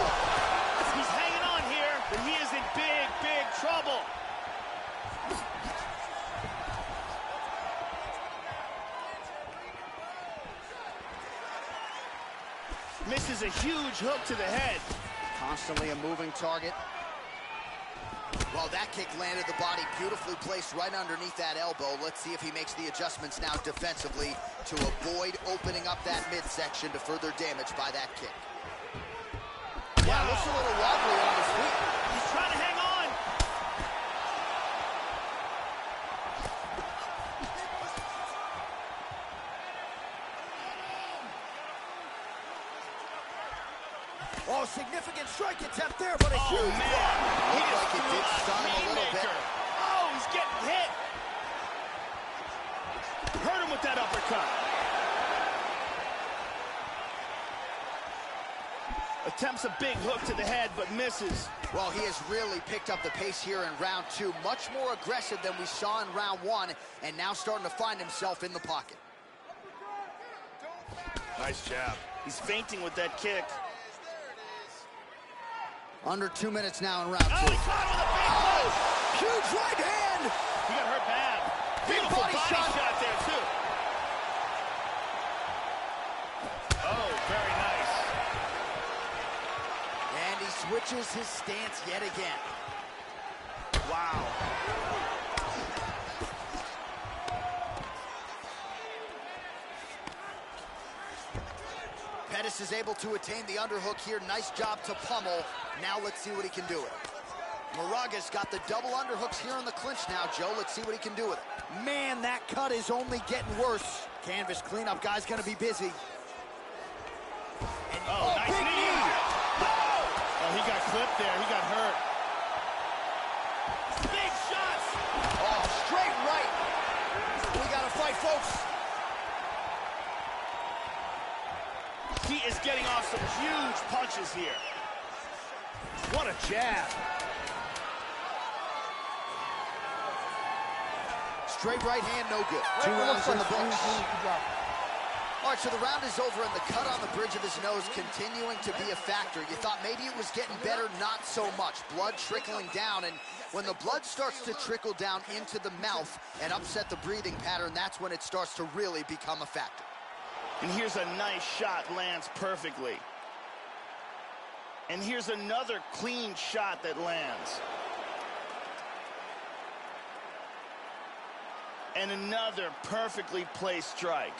He's hanging on here, but he is in big, big trouble. Misses a huge hook to the head. Constantly a moving target. Well, that kick landed the body beautifully placed right underneath that elbow. Let's see if he makes the adjustments now defensively to avoid opening up that midsection to further damage by that kick. Yeah, Wow. looks a little wobbly on his feet. He's trying to hang on. Oh, significant strike attempt there, but a huge man. He Looked just like it threw did a stun him a little bit. haymaker. Oh, he's getting hit. Hurt him with that uppercut. Attempts a big hook to the head, but misses. Well, he has really picked up the pace here in round two. Much more aggressive than we saw in round one, and now starting to find himself in the pocket. Nice jab. He's feinting with that kick. Under 2 minutes now in round Oh, two. he caught with a big push. Huge right hand! He got hurt bad. Big Beautiful body shot. there, too. Oh, very nice. And he switches his stance yet again. Wow. Pettis is able to attain the underhook here. Nice job to pummel. Now let's see what he can do with it. Moragas got the double underhooks here in the clinch now, Joe. Let's see what he can do with it. Man, that cut is only getting worse. Canvas cleanup guy's gonna be busy. And, Nice big knee. Oh, he got clipped there. He got hurt. Big shots. Oh, straight right. We gotta fight, folks. He is getting off some huge punches here. What a jab. Straight right hand, no good. 2 rounds in the books. All right, so the round is over, and the cut on the bridge of his nose continuing to be a factor. You thought maybe it was getting better, not so much. Blood trickling down, and when the blood starts to trickle down into the mouth and upset the breathing pattern, that's when it starts to really become a factor. And here's a nice shot, lands perfectly. And here's another clean shot that lands. And another perfectly placed strike.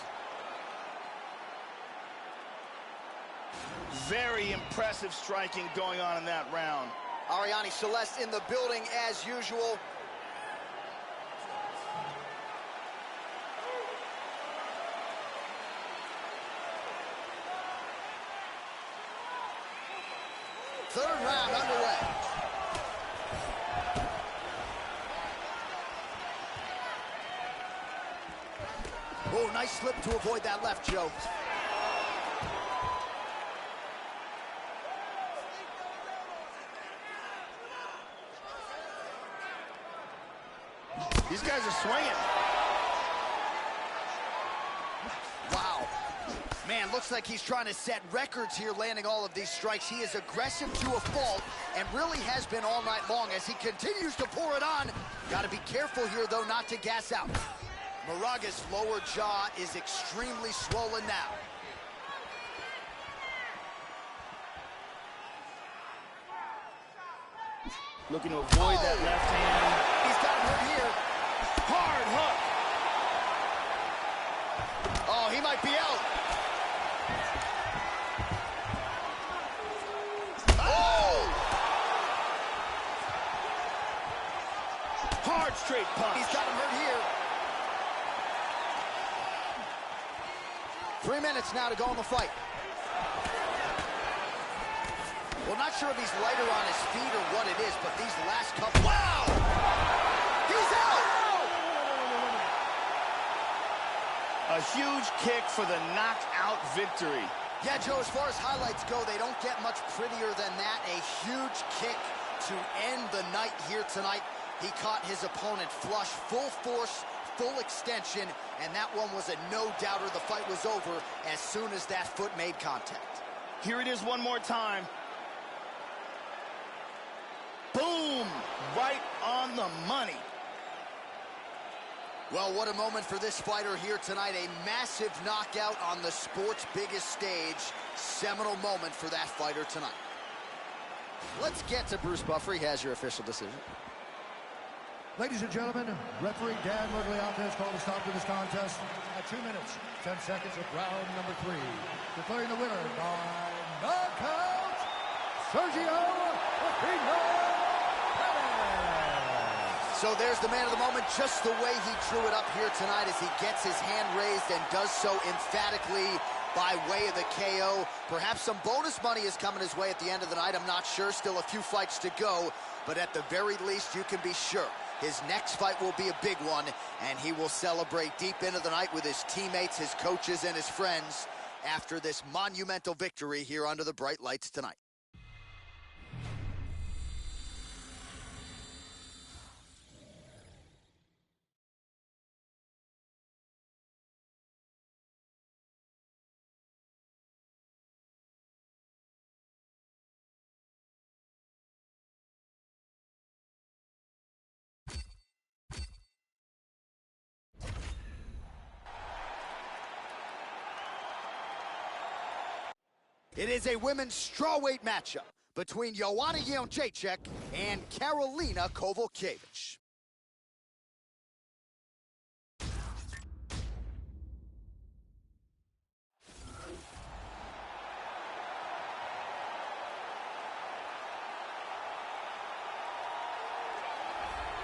Very impressive striking going on in that round. Ariane Celeste in the building as usual. Third round underway. Oh, nice slip to avoid that left, Joe. These guys are swinging. Wow. Man, looks like he's trying to set records here, landing all of these strikes. He is aggressive to a fault and really has been all night long as he continues to pour it on. Got to be careful here, though, not to gas out. Moraga's lower jaw is extremely swollen now. Looking to avoid that left hand. He's got him hurt here. Hard hook. Oh, he might be out. Oh! Hard straight punch. He's got him hurt here. 3 minutes now to go in the fight. Well, not sure if he's lighter on his feet or what it is, but these last couple... Wow! He's out! A huge kick for the knockout victory. Yeah, Joe, as far as highlights go, they don't get much prettier than that. A huge kick to end the night here tonight. He caught his opponent flush, full force, full extension, and that one was a no-doubter. The fight was over as soon as that foot made contact. Here it is one more time. Boom! Right on the money. Well, what a moment for this fighter here tonight. A massive knockout on the sport's biggest stage. Seminal moment for that fighter tonight. Let's get to Bruce Buffer. He has your official decision. Ladies and gentlemen, referee Dan Murgliata has called a stop to this contest at 2 minutes, 10 seconds of round number 3. Declaring the winner by knockout, Sergio Pino. So there's the man of the moment, just the way he drew it up here tonight as he gets his hand raised and does so emphatically by way of the KO. Perhaps some bonus money is coming his way at the end of the night. I'm not sure. Still a few fights to go. But at the very least, you can be sure his next fight will be a big one, and he will celebrate deep into the night with his teammates, his coaches, and his friends after this monumental victory here under the bright lights tonight. It is a women's strawweight matchup between Joanna Jędrzejczyk and Karolina Kowalkiewicz.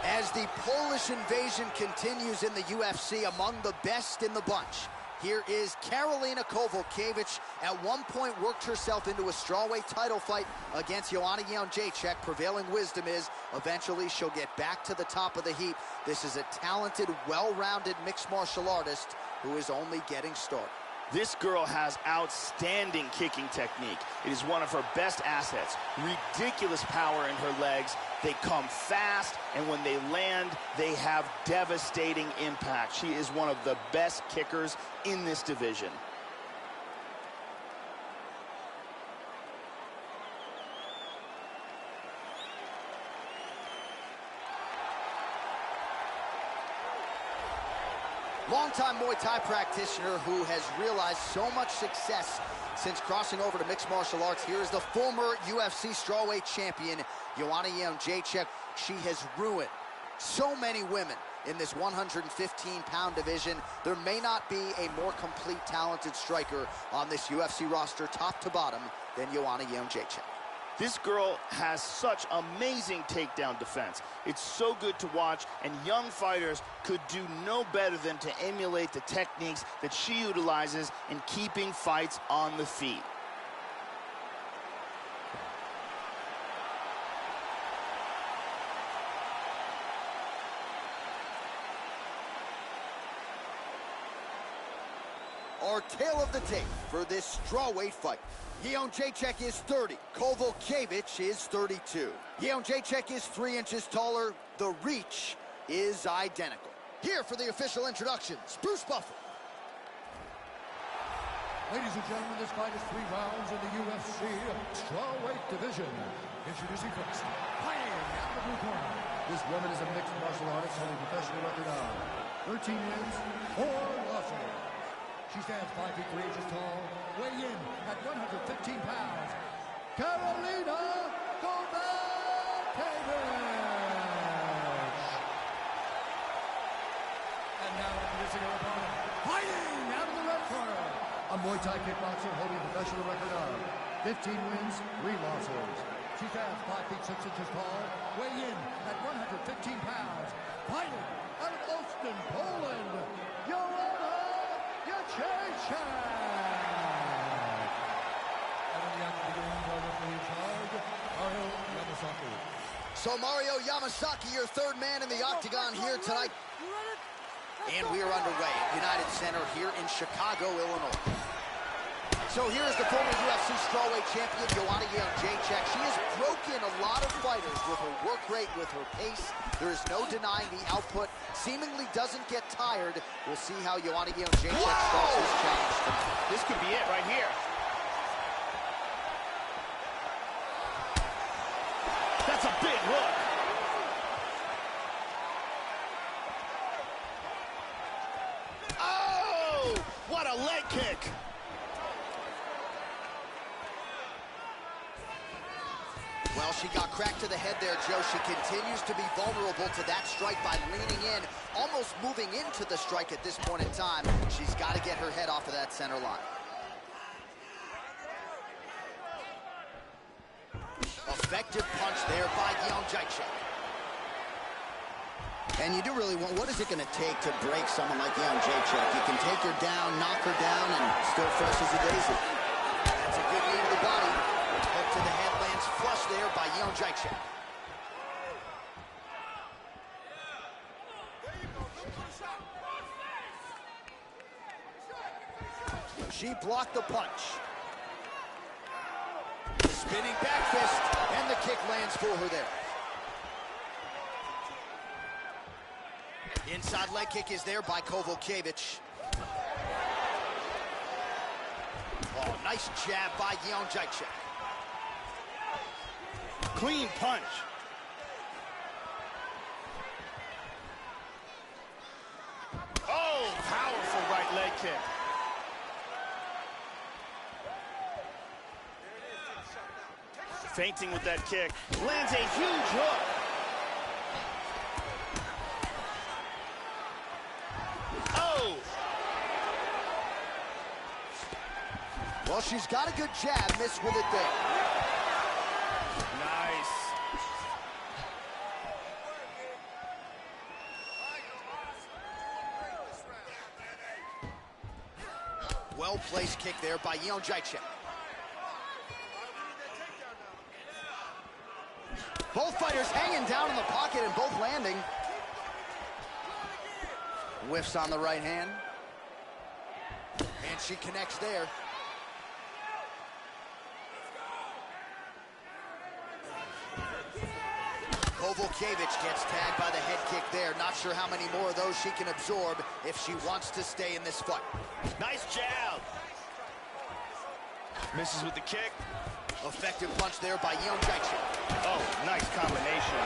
As the Polish invasion continues in the UFC, among the best in the bunch, here is Karolina Kowalkiewicz. At one point worked herself into a strawweight title fight against Joanna Jędrzejczyk. Prevailing wisdom is eventually she'll get back to the top of the heap. This is a talented, well-rounded mixed martial artist who is only getting started. This girl has outstanding kicking technique. It is one of her best assets. Ridiculous power in her legs. They come fast, and when they land, they have devastating impact. She is one of the best kickers in this division. Longtime Muay Thai practitioner who has realized so much success since crossing over to mixed martial arts. Here is the former UFC strawweight champion, Joanna Jędrzejczyk. She has ruined so many women in this 115-pound division. There may not be a more complete, talented striker on this UFC roster, top to bottom, than Joanna Jędrzejczyk. This girl has such amazing takedown defense. It's so good to watch, and young fighters could do no better than to emulate the techniques that she utilizes in keeping fights on the feet. Our tale of the tape for this strawweight fight. Jędrzejczyk is 30. Volkov is 32. Jędrzejczyk is 3 inches taller. The reach is identical. Here for the official introductions, Bruce Buffer. Ladies and gentlemen, this fight is 3 rounds in the UFC strawweight division. Introducing first, fighting out of the blue corner. This woman is a mixed martial artist holding a professional record of 13 wins, 4 losses. She stands 5 feet 3 inches tall, weighing in at 115 pounds. Carolina Volkov. And now introducing her opponent, fighting out of the red corner. A Muay Thai kickboxer holding a professional record of 15 wins, 3 losses. She stands 5 feet 6 inches tall, weighing in at 115 pounds. Fighting out of Olsztyn, Poland, Joanna Jędrzejczyk. And in the action begins, our referee in charge, Mario Yamasaki. So Mario Yamasaki, your third man in the octagon here tonight. And we are underway at United Center here in Chicago, Illinois. So here is the former UFC strawweight champion, Joanna Jędrzejczyk. She has broken a lot of fighters with her work rate, with her pace. There is no denying the output. Seemingly doesn't get tired. We'll see how Joanna Jędrzejczyk starts this challenge tonight. This could be it right here. That's a big hook. Oh, what a leg kick. Well, she got cracked to the head there, Joe. She continues to be vulnerable to that strike by leaning in, almost moving into the strike at this point in time. She's got to get her head off of that center line. Effective punch there by Jędrzejczyk. And you do really want, what is it going to take to break someone like Jędrzejczyk? You can take her down, knock her down, and still fresh as a daisy. That's a good knee to the body. Hook to the head, lands flush there by Jędrzejczyk. She blocked the punch. Spinning back fist, and the kick lands for her there. Inside leg kick is there by Volkov. Oh, nice jab by Jędrzejczyk. Clean punch. Oh, powerful right leg kick. Feinting with that kick. Lands a huge hook. Oh! Well, she's got a good jab, missed with it there. Nice. Well-placed kick there by Jędrzejczyk. Both fighters hanging down in the pocket and both landing. Whiffs on the right hand. And she connects there. Volkov gets tagged by the head kick there. Not sure how many more of those she can absorb if she wants to stay in this fight. Nice jab. Misses with the kick. Effective punch there by Jędrzejczyk. Oh, nice combination.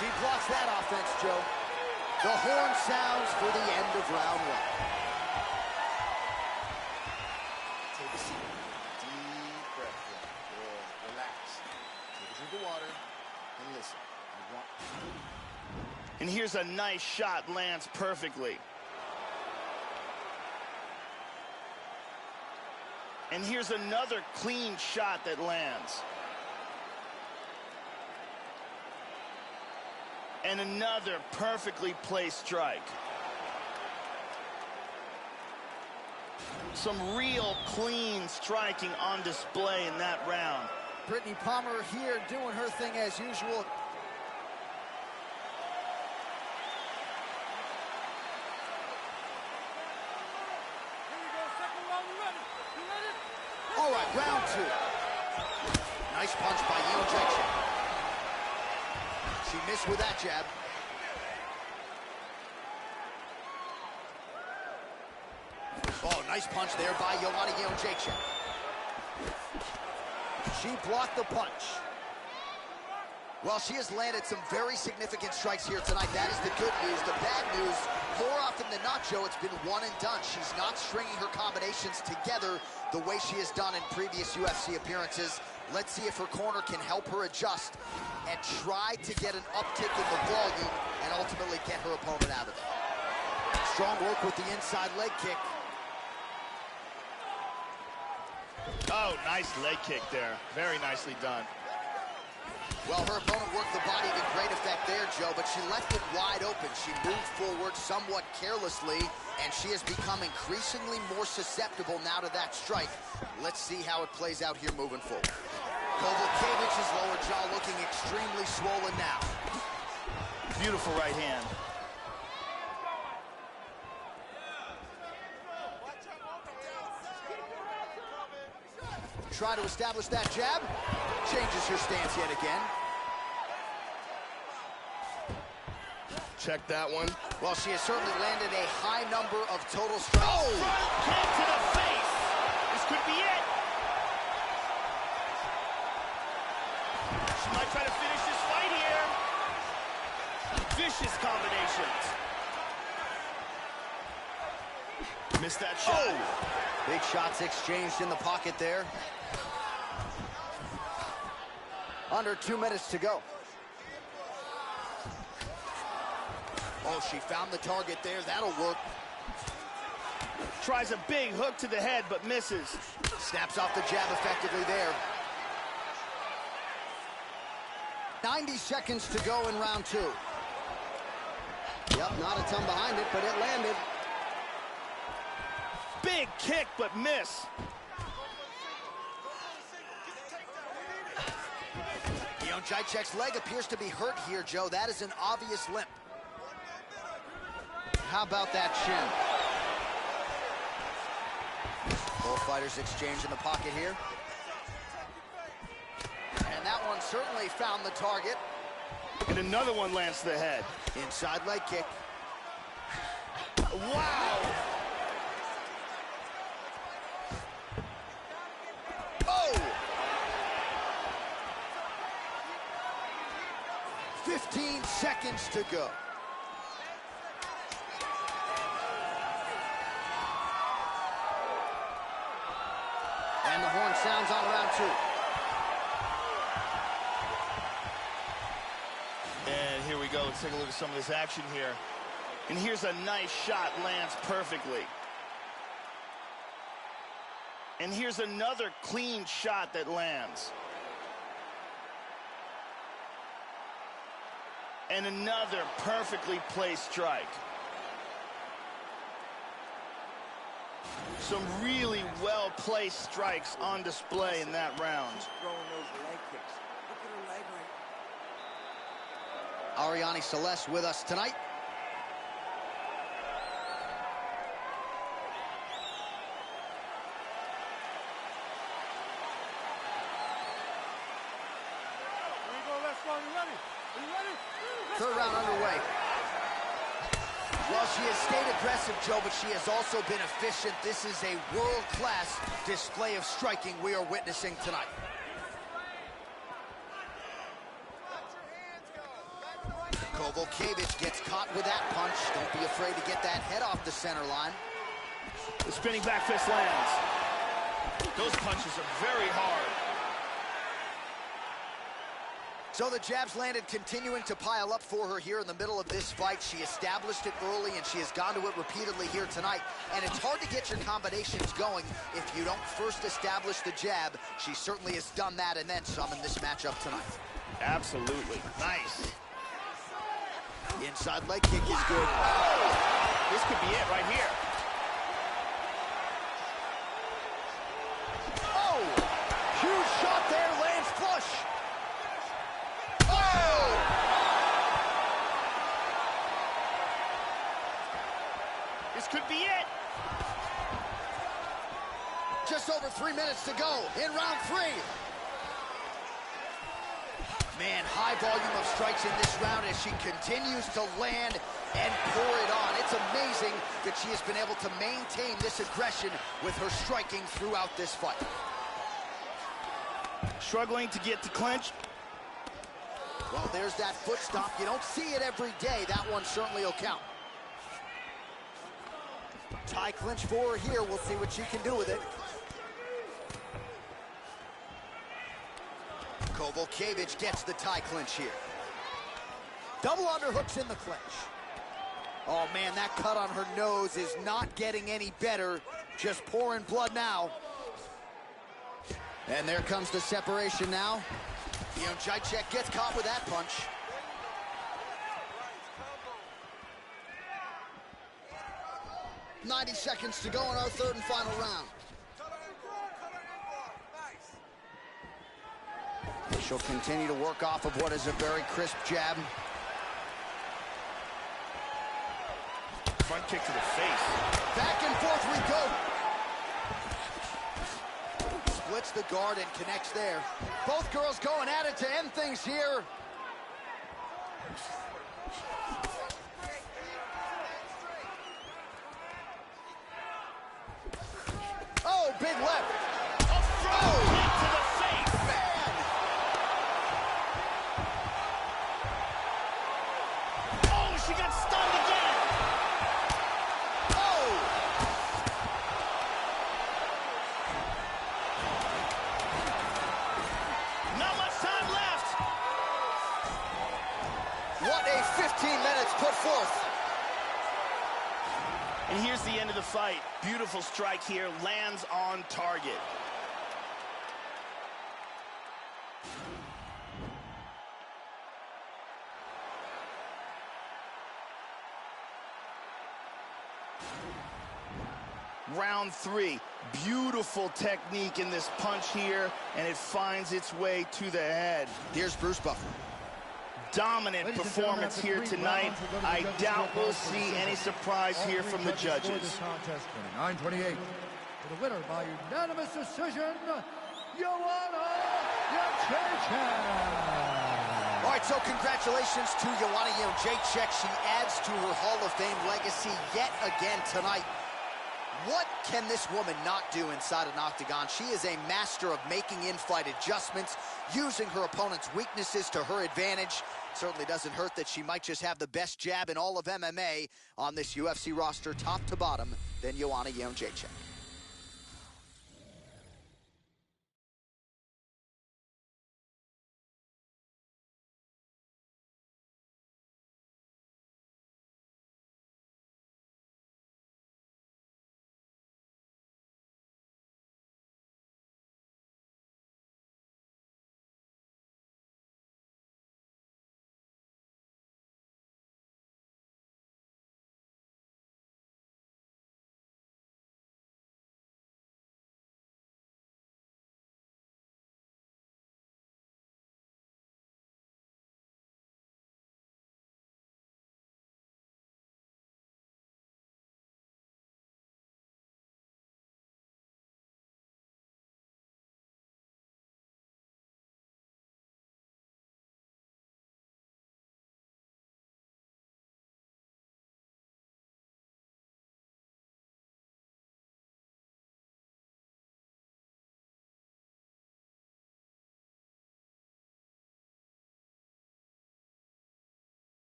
She blocks that offense, Joe. The horn sounds for the end of round 1. Take a seat. Deep breath in. Good. Relax. Take a drink of water and listen. And here's a nice shot, lands perfectly. And here's another clean shot that lands. And another perfectly placed strike. Some real clean striking on display in that round. Brittany Palmer here doing her thing as usual. All right, round 2. Nice punch by Ufc. She missed with that jab. Oh, nice punch there by Joanna Jędrzejczyk. She blocked the punch. Well, she has landed some very significant strikes here tonight. That is the good news. The bad news, more often than not, Joe, it's been one and done. She's not stringing her combinations together the way she has done in previous UFC appearances. Let's see if her corner can help her adjust and try to get an uptick in the volume and ultimately get her opponent out of it. Strong work with the inside leg kick. Oh, nice leg kick there. Very nicely done. Well, her opponent worked the body to great effect there, Joe, but she left it wide open. She moved forward somewhat carelessly, and she has become increasingly more susceptible now to that strike. Let's see how it plays out here moving forward. Volkovic's lower jaw looking extremely swollen now. Beautiful right hand. Try to establish that jab. Changes her stance yet again. Check that one. Well, she has certainly landed a high number of total strikes. Oh! Kick to the face. This could be it. She might try to finish this fight here. Vicious combinations. Missed that shot. Oh! Big shots exchanged in the pocket there. Under 2 minutes to go. Oh, she found the target there. That'll work. Tries a big hook to the head, but misses. Snaps off the jab effectively there. 90 seconds to go in round 2. Yep, not a ton behind it, but it landed. Big kick, but miss. Jędrzejczyk's leg appears to be hurt here, Joe. That is an obvious limp. How about that shin? Both fighters exchange in the pocket here. And that one certainly found the target. And another one lands to the head. Inside leg kick. Wow! Oh! 15 seconds to go. And the horn sounds on round 2. And here we go. Let's take a look at some of this action here. And here's a nice shot, lands perfectly. And here's another clean shot that lands. And another perfectly placed strike. Some really well-placed strikes on display in that round. Throwing those leg kicks. Look at her leg right. Ariane Celeste with us tonight. Here we go, let's go. You ready? Are you ready? Third round underway. Well, she has stayed aggressive, Joe, but she has also been efficient. This is a world-class display of striking we are witnessing tonight. Volkov gets caught with that punch. Don't be afraid to get that head off the center line. The spinning back fist lands. Those punches are very hard. So the jabs landed, continuing to pile up for her here in the middle of this fight. She established it early, and she has gone to it repeatedly here tonight. And it's hard to get your combinations going if you don't first establish the jab. She certainly has done that and then some in this matchup tonight. Absolutely. Nice. Inside leg kick is good. This could be it right here. Oh! Huge shot there, lands flush. This could be it. Just over 3 minutes to go in round 3. Man, high volume of strikes in this round as she continues to land and pour it on. It's amazing that she has been able to maintain this aggression with her striking throughout this fight. Struggling to get to clinch. Well, there's that foot stomp. You don't see it every day. That one certainly will count. Tie clinch for her here. We'll see what she can do with it. Volkov gets the tie clinch here. Double underhooks in the clinch. Oh, man, that cut on her nose is not getting any better. Just pouring blood now. And there comes the separation now. Jacek gets caught with that punch. "90 seconds to go in our third and final round. She'll continue to work off of what is a very crisp jab. Front kick to the face. Back and forth we go. Splits the guard and connects there. Both girls going at it to end things here. Oh, big left. A front kick to the face. Man. Oh, she got stunned again. Oh. Not much time left. What a 15 minutes put forth. And here's the end of the fight. Beautiful strike here, lands on target. Round 3, beautiful technique in this punch here, and it finds its way to the head. Here's Bruce Buffer. Dominant performance here tonight. I doubt we'll see any surprise here from the judges. 29-28. For the winner by unanimous decision, Joanna Jacek. All right, so congratulations to Joanna Jacek. She adds to her Hall of Fame legacy yet again tonight. What can this woman not do inside an octagon? She is a master of making in-fight adjustments, using her opponent's weaknesses to her advantage. Certainly doesn't hurt that she might just have the best jab in all of MMA on this UFC roster, top to bottom, than Joanna Jacek.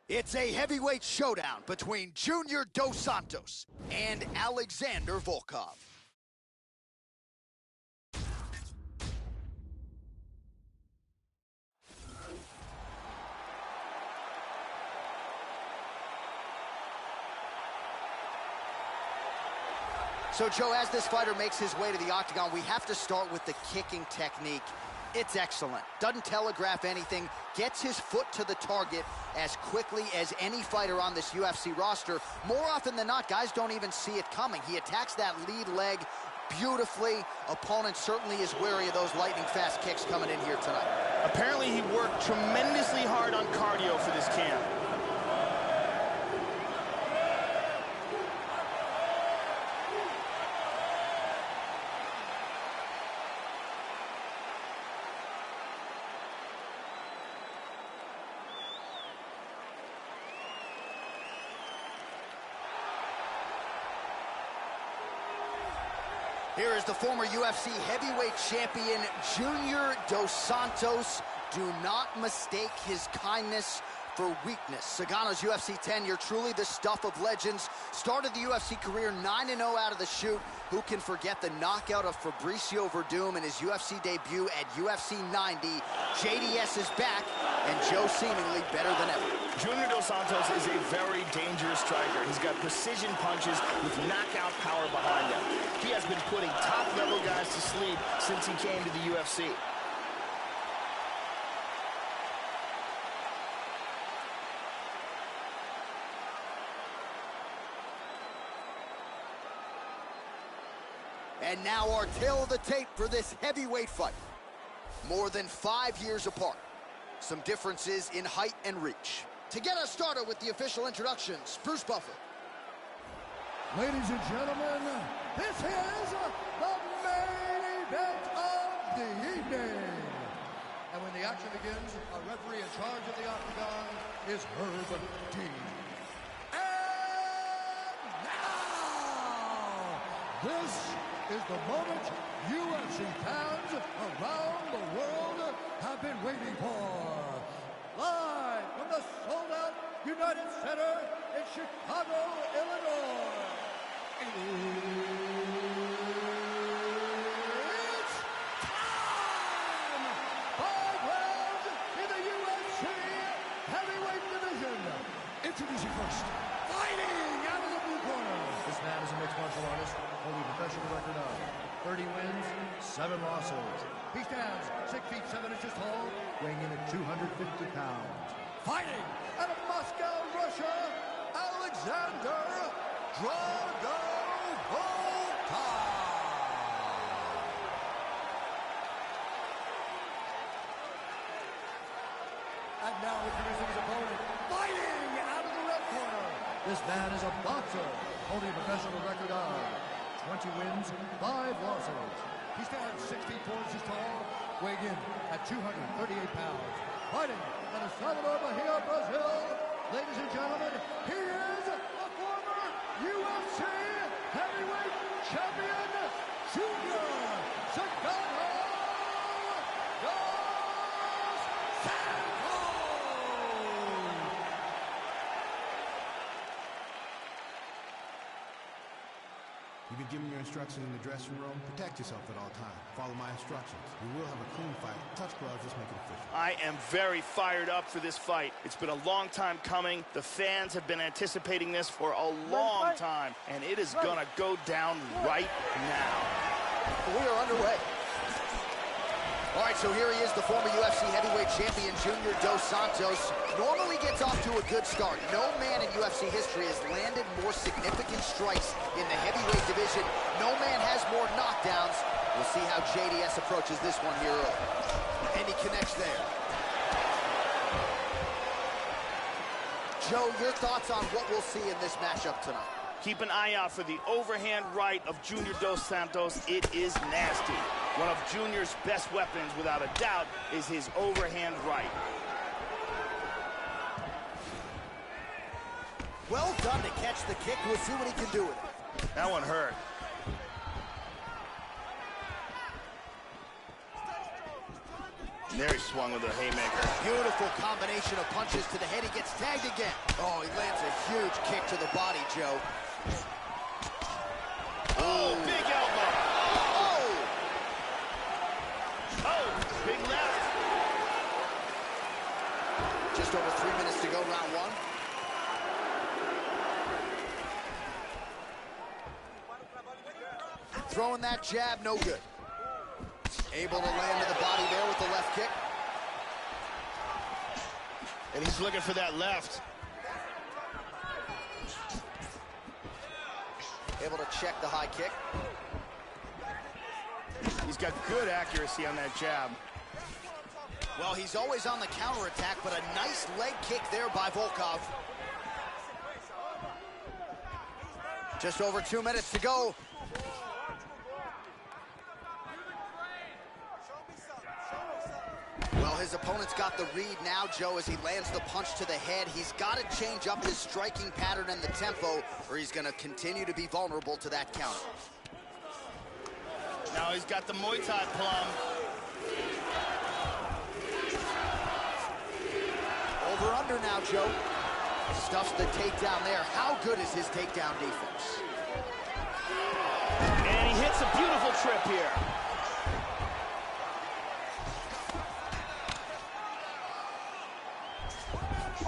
It's a heavyweight showdown between Junior Dos Santos and Alexander Volkov. So, Joe, as this fighter makes his way to the octagon, we have to start with the kicking technique. It's excellent. Doesn't telegraph anything. Gets his foot to the target as quickly as any fighter on this UFC roster. More often than not, guys don't even see it coming. He attacks that lead leg beautifully. Opponent certainly is wary of those lightning-fast kicks coming in here tonight. Apparently, he worked tremendously hard on cardio for this camp. Here is the former UFC heavyweight champion, Junior Dos Santos. Do not mistake his kindness for weakness. Sagano's UFC 10, you're truly the stuff of legends. Started the UFC career 9-0 out of the chute. Who can forget the knockout of Fabricio Verdum in his UFC debut at UFC 90? JDS is back, and Joe seemingly better than ever. Junior Dos Santos is a very dangerous striker. He's got precision punches with knockout power behind him. He has been putting top-level guys to sleep since he came to the UFC. And now our tale of the tape for this heavyweight fight. More than 5 years apart. Some differences in height and reach. To get us started with the official introductions, Bruce Buffer. Ladies and gentlemen, this is the main event of the evening. And when the action begins, a referee in charge of the octagon is Herb Dean. And now, this is the moment UFC fans around the world have been waiting for. Live from the sold-out United Center in Chicago, Illinois. It's time! 5 rounds in the UFC heavyweight division. Introducing first, fighting out of the blue corner. This man is a mixed martial artist, holding a professional record of 30 wins, 7 losses. He stands 6 feet 7 inches tall, weighing in at 250 pounds. Fighting out of Moscow, Russia, Alexander Drago Volkov. And now introducing his opponent, fighting out of the red corner. This man is a boxer, holding a professional record of 20 wins, 5 losses. He stands 6 feet 4 inches tall, weighing in at 238 pounds. Fighting out of Salvador Bahia, Brazil. Ladies and gentlemen, he is the former UFC heavyweight champion, Junior Sagano Dos Santos. You've been given your instructions in the dressing room. Protect yourself at all times. Follow my instructions. We will have a clean fight. Touch gloves, let's make it official. I am very fired up for this fight. It's been a long time coming. The fans have been anticipating this for a long time, and it is gonna go down right now. We are underway. All right, so here he is, the former UFC heavyweight champion, Junior Dos Santos. Normally gets off to a good start. No man in UFC history has landed more significant strikes in the heavyweight division. No man has more knockdowns. We'll see how JDS approaches this one here early. And he connects there. Joe, your thoughts on what we'll see in this matchup tonight? Keep an eye out for the overhand right of Junior Dos Santos. It is nasty. One of Junior's best weapons, without a doubt, is his overhand right. Well done to catch the kick. We'll see what he can do with it. That one hurt. There he swung with a haymaker. Beautiful combination of punches to the head. He gets tagged again. Oh, he lands a huge kick to the body, Joe. Oh, big elbow. Oh! Oh, big left. Just over 3 minutes to go, round one. Throwing that jab, no good. Able to land to the body there with the left kick. And he's looking for that left. Able to check the high kick. He's got good accuracy on that jab. Well, he's always on the counterattack, but a nice leg kick there by Volkov. Just over 2 minutes to go. Well, his opponent's got the read now, Joe, as he lands the punch to the head. He's got to change up his striking pattern and the tempo, or he's going to continue to be vulnerable to that counter. Now he's got the Muay Thai plum. Over under now, Joe. Stuffs the takedown there. How good is his takedown defense? And he hits a beautiful trip here.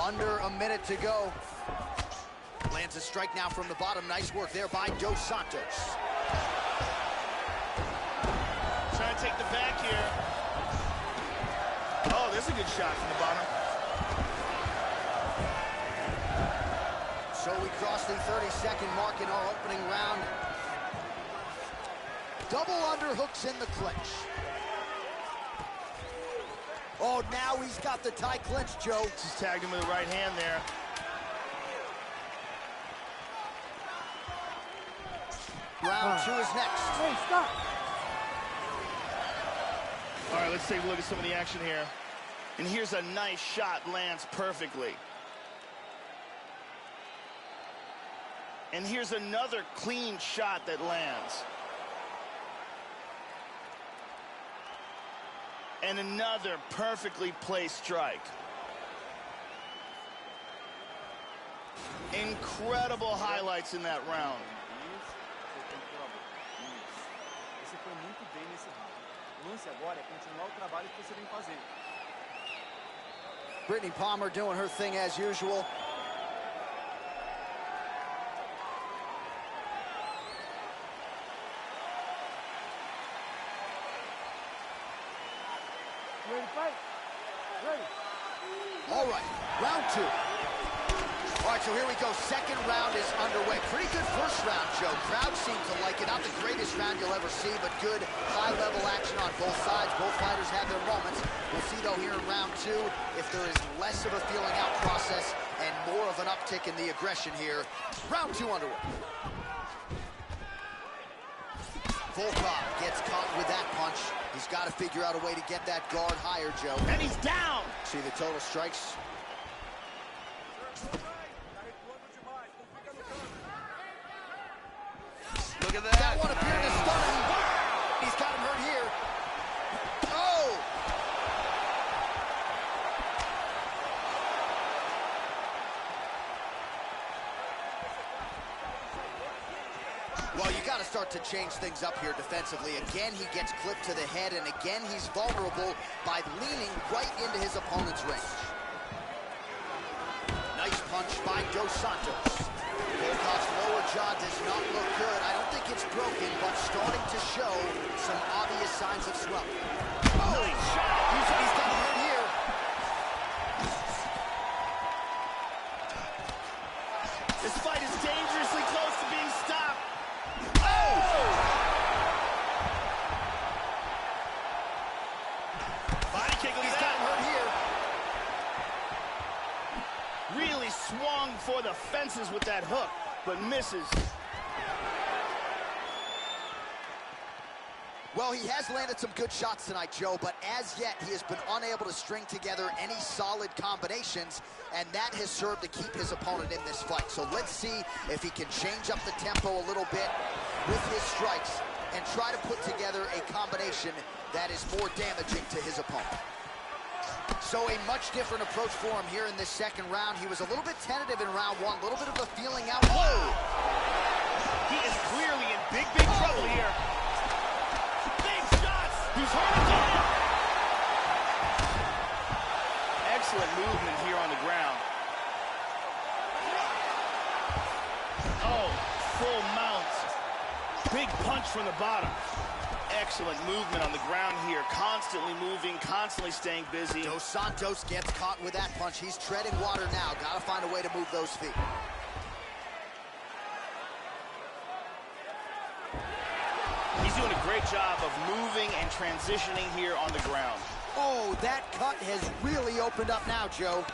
Under a minute to go. Lands a strike now from the bottom. Nice work there by Dos Santos. Trying to take the back here. Oh, there's a good shot from the bottom. So we cross the 30-second mark in our opening round. Double underhooks in the clinch. Oh, now he's got the tie clinch, Joe. Just tagged him with the right hand there. Round two is next. Hey, stop. All right, let's take a look at some of the action here. And here's a nice shot, lands perfectly. And here's another clean shot that lands. And another perfectly placed strike. Incredible highlights in that round. Você foi muito bem nesse round. O lance agora é continuar o trabalho que você vem fazendo. Brittany Palmer doing her thing as usual. Ready to fight? Ready. All right, round two. All right, so here we go. Second round is underway. Pretty good first round, Joe. Crowd seemed to like it. Not the greatest round you'll ever see, but good high-level action on both sides. Both fighters have their moments. We'll see, though, here in round two, if there is less of a feeling-out process and more of an uptick in the aggression here. Round two underway. Volkov gets caught with that punch. He's got to figure out a way to get that guard higher, Joe. And he's down! See the total strikes? Look at that. That one appeared to stun him. He's got him hurt here. Oh! Well, you got to start to change things up here defensively. Again, he gets clipped to the head, and again, he's vulnerable by leaning right into his opponent's range. Nice punch by Dos Santos. Volkov's lower jaw does not look good. I don't think it's broken, but starting to show some obvious signs of swelling. Oh! Nice shot. He's got him hurt here. This fight is dangerously close to being stopped. Body kick, look He's at got him that. hurt here. Really swung for the fences with that hook, but misses. Well, he has landed some good shots tonight, Joe, but as yet, he has been unable to string together any solid combinations, and that has served to keep his opponent in this fight. So let's see if he can change up the tempo a little bit with his strikes and try to put together a combination that is more damaging to his opponent. So a much different approach for him here in this second round. He was a little bit tentative in round one, a little bit of a feeling out. Whoa! He is clearly in big trouble here. Big shots! He's hurt again! Excellent movement here on the ground. Oh, full mount. Big punch from the bottom. Excellent movement on the ground here. Constantly moving, constantly staying busy. Dos Santos gets caught with that punch. He's treading water now. Got to find a way to move those feet. He's doing a great job of moving and transitioning here on the ground. Oh, that cut has really opened up now, Joe.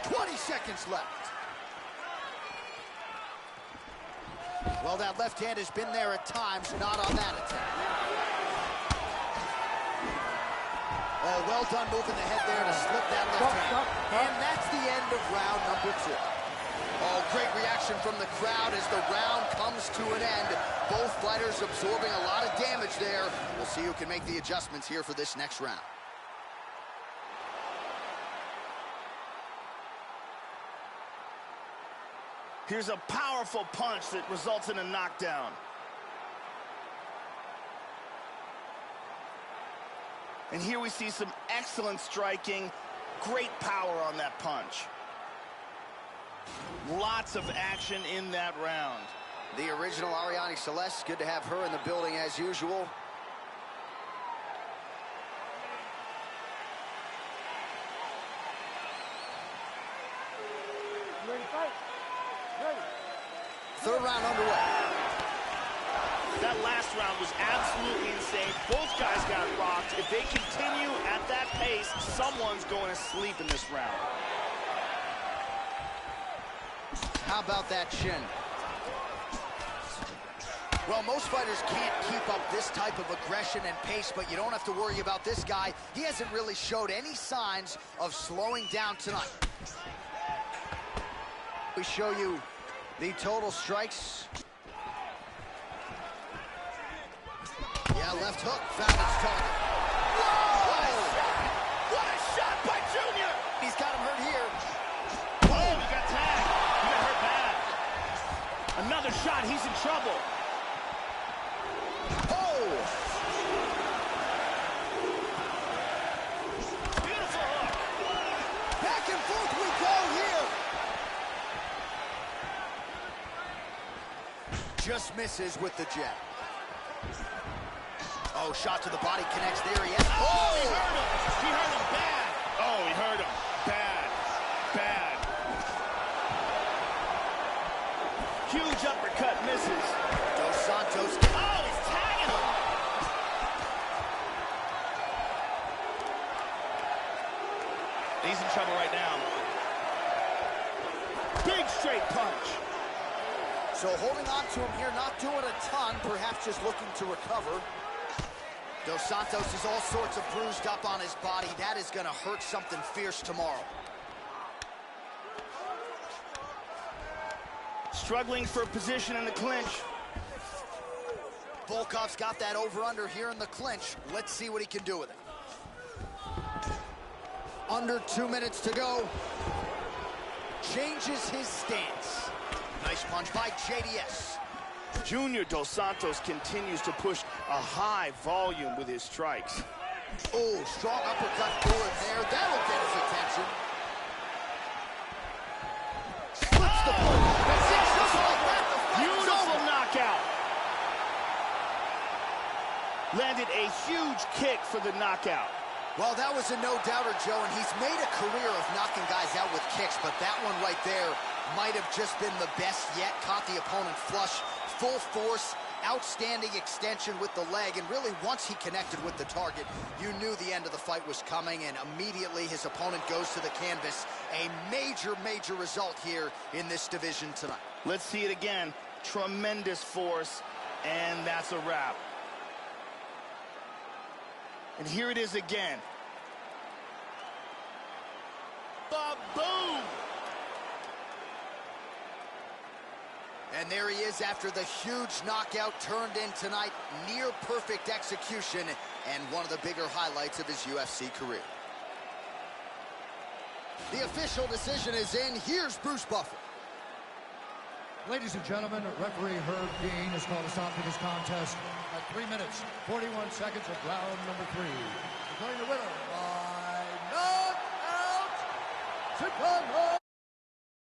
20 seconds left. Well, that left hand has been there at times, not on that attack. Oh, well done moving the head there to slip that left hand. And that's the end of round number 2. Oh, great reaction from the crowd as the round comes to an end. Both fighters absorbing a lot of damage there. We'll see who can make the adjustments here for this next round. Here's a powerful punch that results in a knockdown. And here we see some excellent striking, great power on that punch. Lots of action in that round. The original Ariane Celeste, good to have her in the building as usual. Ready to fight? Ready. Third round underway. That last round was absolutely insane. Both guys got rocked. If they continue at that pace, someone's going to sleep in this round. How about that shin? Well, most fighters can't keep up this type of aggression and pace, but you don't have to worry about this guy. He hasn't really showed any signs of slowing down tonight. We show you the total strikes. Yeah, left hook found its target. Whoa! What a shot by Junior! He's got him hurt here. Oh, he got tagged. He got hurt bad. Another shot, he's in trouble. Oh! Beautiful hook. Back and forth we go here. Just misses with the jab. Oh, shot to the body connects there. He has. Oh, he hurt him. He hurt him bad. Oh, he hurt him bad. Bad. Huge uppercut misses. Dos Santos. Oh, he's tagging him. He's in trouble right now. Big straight punch. So holding on to him here, not doing a ton, perhaps just looking to recover. Dos Santos is all sorts of bruised up on his body. That is going to hurt something fierce tomorrow. Struggling for position in the clinch. Volkov's got that over-under here in the clinch. Let's see what he can do with it. Under 2 minutes to go. Changes his stance. Nice punch by JDS. Junior Dos Santos continues to push a high volume with his strikes. Oh, strong uppercut forward there. That'll get his attention. Slips the punch. That's it, just like that. The fight is Beautiful over. knockout. Landed a huge kick for the knockout. Well, that was a no-doubter, Joe, and he's made a career of knocking guys out with kicks, but that one right there might have just been the best yet. Caught the opponent flush, full force, outstanding extension with the leg, and really once he connected with the target, you knew the end of the fight was coming, and immediately his opponent goes to the canvas. A major, major result here in this division tonight. Let's see it again. Tremendous force, and that's a wrap. And here it is again. Ba-boom! And And there he is after the huge knockout turned in tonight. Near perfect execution and one of the bigger highlights of his UFC career. The official decision is in. Here's Bruce Buffer. Ladies and gentlemen, referee Herb Dean has called a stop to this contest at 3 minutes, 41 seconds of round number 3.